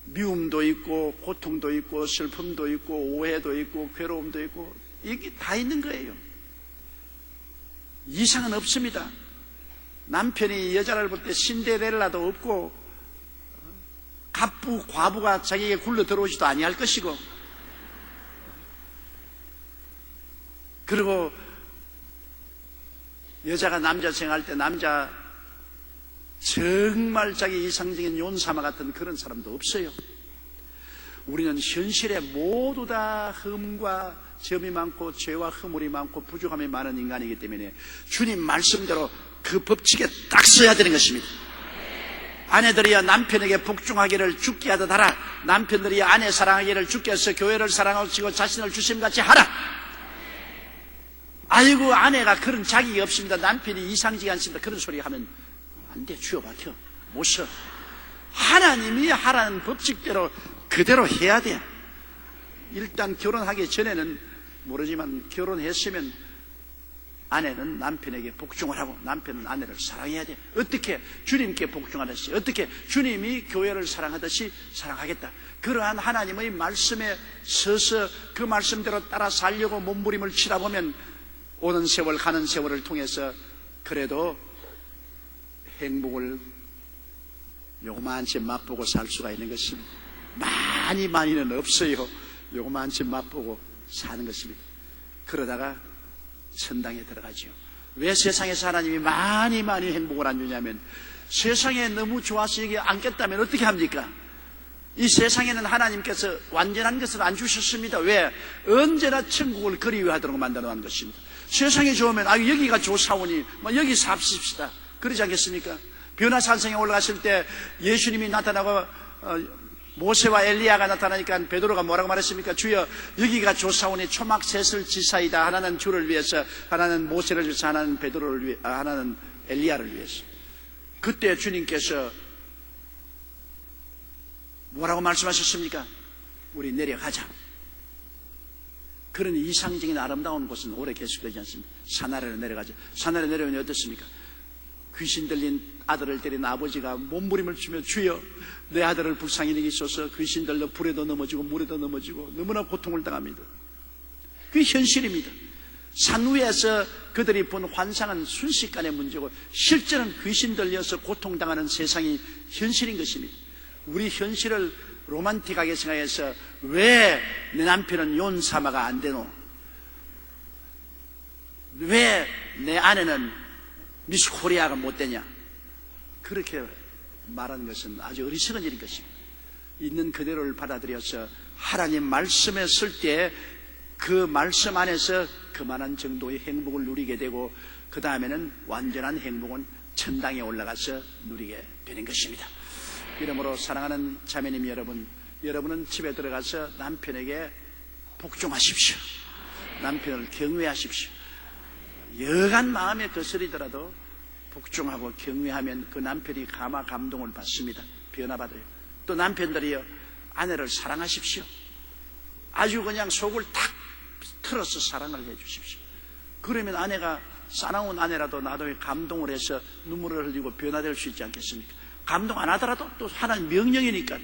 미움도 있고 고통도 있고 슬픔도 있고 오해도 있고 괴로움도 있고 이게 다 있는 거예요. 이상은 없습니다. 남편이 여자를 볼 때 신데렐라도 없고 갑부 과부가 자기에게 굴러 들어오지도 아니할 것이고 그리고 여자가 남자 생활할 때 남자 정말 자기 이상적인 용사마 같은 그런 사람도 없어요. 우리는 현실에 모두 다 흠과 점이 많고 죄와 허물이 많고 부족함이 많은 인간이기 때문에 주님 말씀대로 그 법칙에 딱 써야 되는 것입니다. 아내들이여 남편에게 복종하기를 주께 하듯 하라. 남편들이 아내 사랑하기를 주께서 교회를 사랑하시고 자신을 주심같이 하라. 아이고 아내가 그런 자격이 없습니다. 남편이 이상적이 않습니다. 그런 소리 하면 안 돼. 쥐어박혀. 못 써. 하나님이 하라는 법칙대로 그대로 해야 돼. 일단 결혼하기 전에는 모르지만 결혼했으면 아내는 남편에게 복종을 하고 남편은 아내를 사랑해야 돼. 어떻게? 주님께 복종하듯이, 어떻게 주님이 교회를 사랑하듯이 사랑하겠다. 그러한 하나님의 말씀에 서서 그 말씀대로 따라 살려고 몸부림을 치다 보면 오는 세월 가는 세월을 통해서 그래도 행복을 요만한 채 맛보고 살 수가 있는 것입니다. 많이는 없어요. 요만한 채 맛보고 사는 것입니다. 그러다가 천당에 들어가죠. 왜 세상에서 하나님이 많이 행복을 안 주냐면, 세상에 너무 좋아서 여기 앉겠다면 어떻게 합니까? 이 세상에는 하나님께서 완전한 것을 안 주셨습니다. 왜? 언제나 천국을 그리워하도록 만들어 놓은 것입니다. 세상에 좋으면 여기가 좋사오니 여기 삽시다, 그러지 않겠습니까? 변화산성에 올라갔을 때 예수님이 나타나고 모세와 엘리야가 나타나니까 베드로가 뭐라고 말했습니까? 주여, 여기가 좋사오니 초막셋을 지사이다. 하나는 주를 위해서, 하나는 모세를 위해서, 하나는 베드로를 위해, 하나는 엘리야를 위해서. 그때 주님께서 뭐라고 말씀하셨습니까? 우리 내려가자. 그런 이상적인 아름다운 곳은 오래 계속되지 않습니다. 산 아래로 내려가자. 산 아래로 내려오니 어떻습니까? 귀신 들린 아들을 데린 아버지가 몸부림을 치며, 주여, 내 아들을 불쌍히 여기소서. 귀신 들려 불에도 넘어지고 물에도 넘어지고 너무나 고통을 당합니다. 그게 현실입니다. 산 위에서 그들이 본 환상은 순식간의 문제고, 실제는 귀신 들려서 고통당하는 세상이 현실인 것입니다. 우리 현실을 로man틱하게 생각해서 왜 내 남편은 용사마가 안 되노? 왜 내 아내는 미스 코리아가 못 되냐? 그렇게 말하는 것은 아주 어리석은 일인 것입니다. 있는 그대로를 받아들여서 하나님 말씀에 설 때 그 말씀 안에서 그만한 정도의 행복을 누리게 되고, 그 다음에는 완전한 행복은 천당에 올라가서 누리게 되는 것입니다. 이러므로 사랑하는 자매님 여러분, 여러분은 집에 들어가서 남편에게 복종하십시오. 남편을 경외하십시오. 여간 마음에 거스리더라도 복종하고 경외하면 그 남편이 감동을 받습니다. 변화받아요. 또 남편들이요, 아내를 사랑하십시오. 아주 그냥 속을 탁 틀어서 사랑을 해 주십시오. 그러면 아내가, 사나운 아내라도 나도 감동을 해서 눈물을 흘리고 변화될 수 있지 않겠습니까? 감동 안 하더라도 또 하나님 명령이니까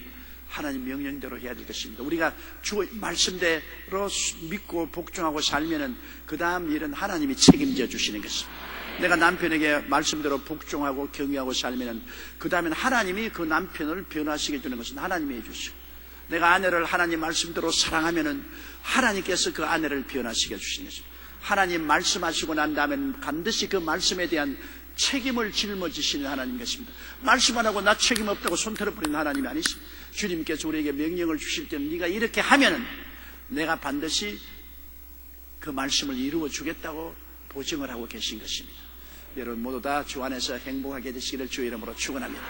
하나님 명령대로 해야 될 것입니다. 우리가 주 말씀대로 믿고 복종하고 살면은 그 다음 일은 하나님이 책임져 주시는 것입니다. 내가 남편에게 말씀대로 복종하고 경외하고 살면은 그 다음에는 하나님이 그 남편을 변화시켜 주는 것은 하나님이 해주시고, 내가 아내를 하나님 말씀대로 사랑하면은 하나님께서 그 아내를 변화시켜 주시는 것입니다. 하나님 말씀하시고 난 다음에는 반드시 그 말씀에 대한 책임을 짊어지시는 하나님 것입니다. 말씀 안 하고 나 책임 없다고 손 털어버리는 하나님이 아니십니다. 주님께서 우리에게 명령을 주실 때는 네가 이렇게 하면은 내가 반드시 그 말씀을 이루어 주겠다고 보증을 하고 계신 것입니다. 여러분 모두 다 주 안에서 행복하게 되시기를 주의 이름으로 축원합니다.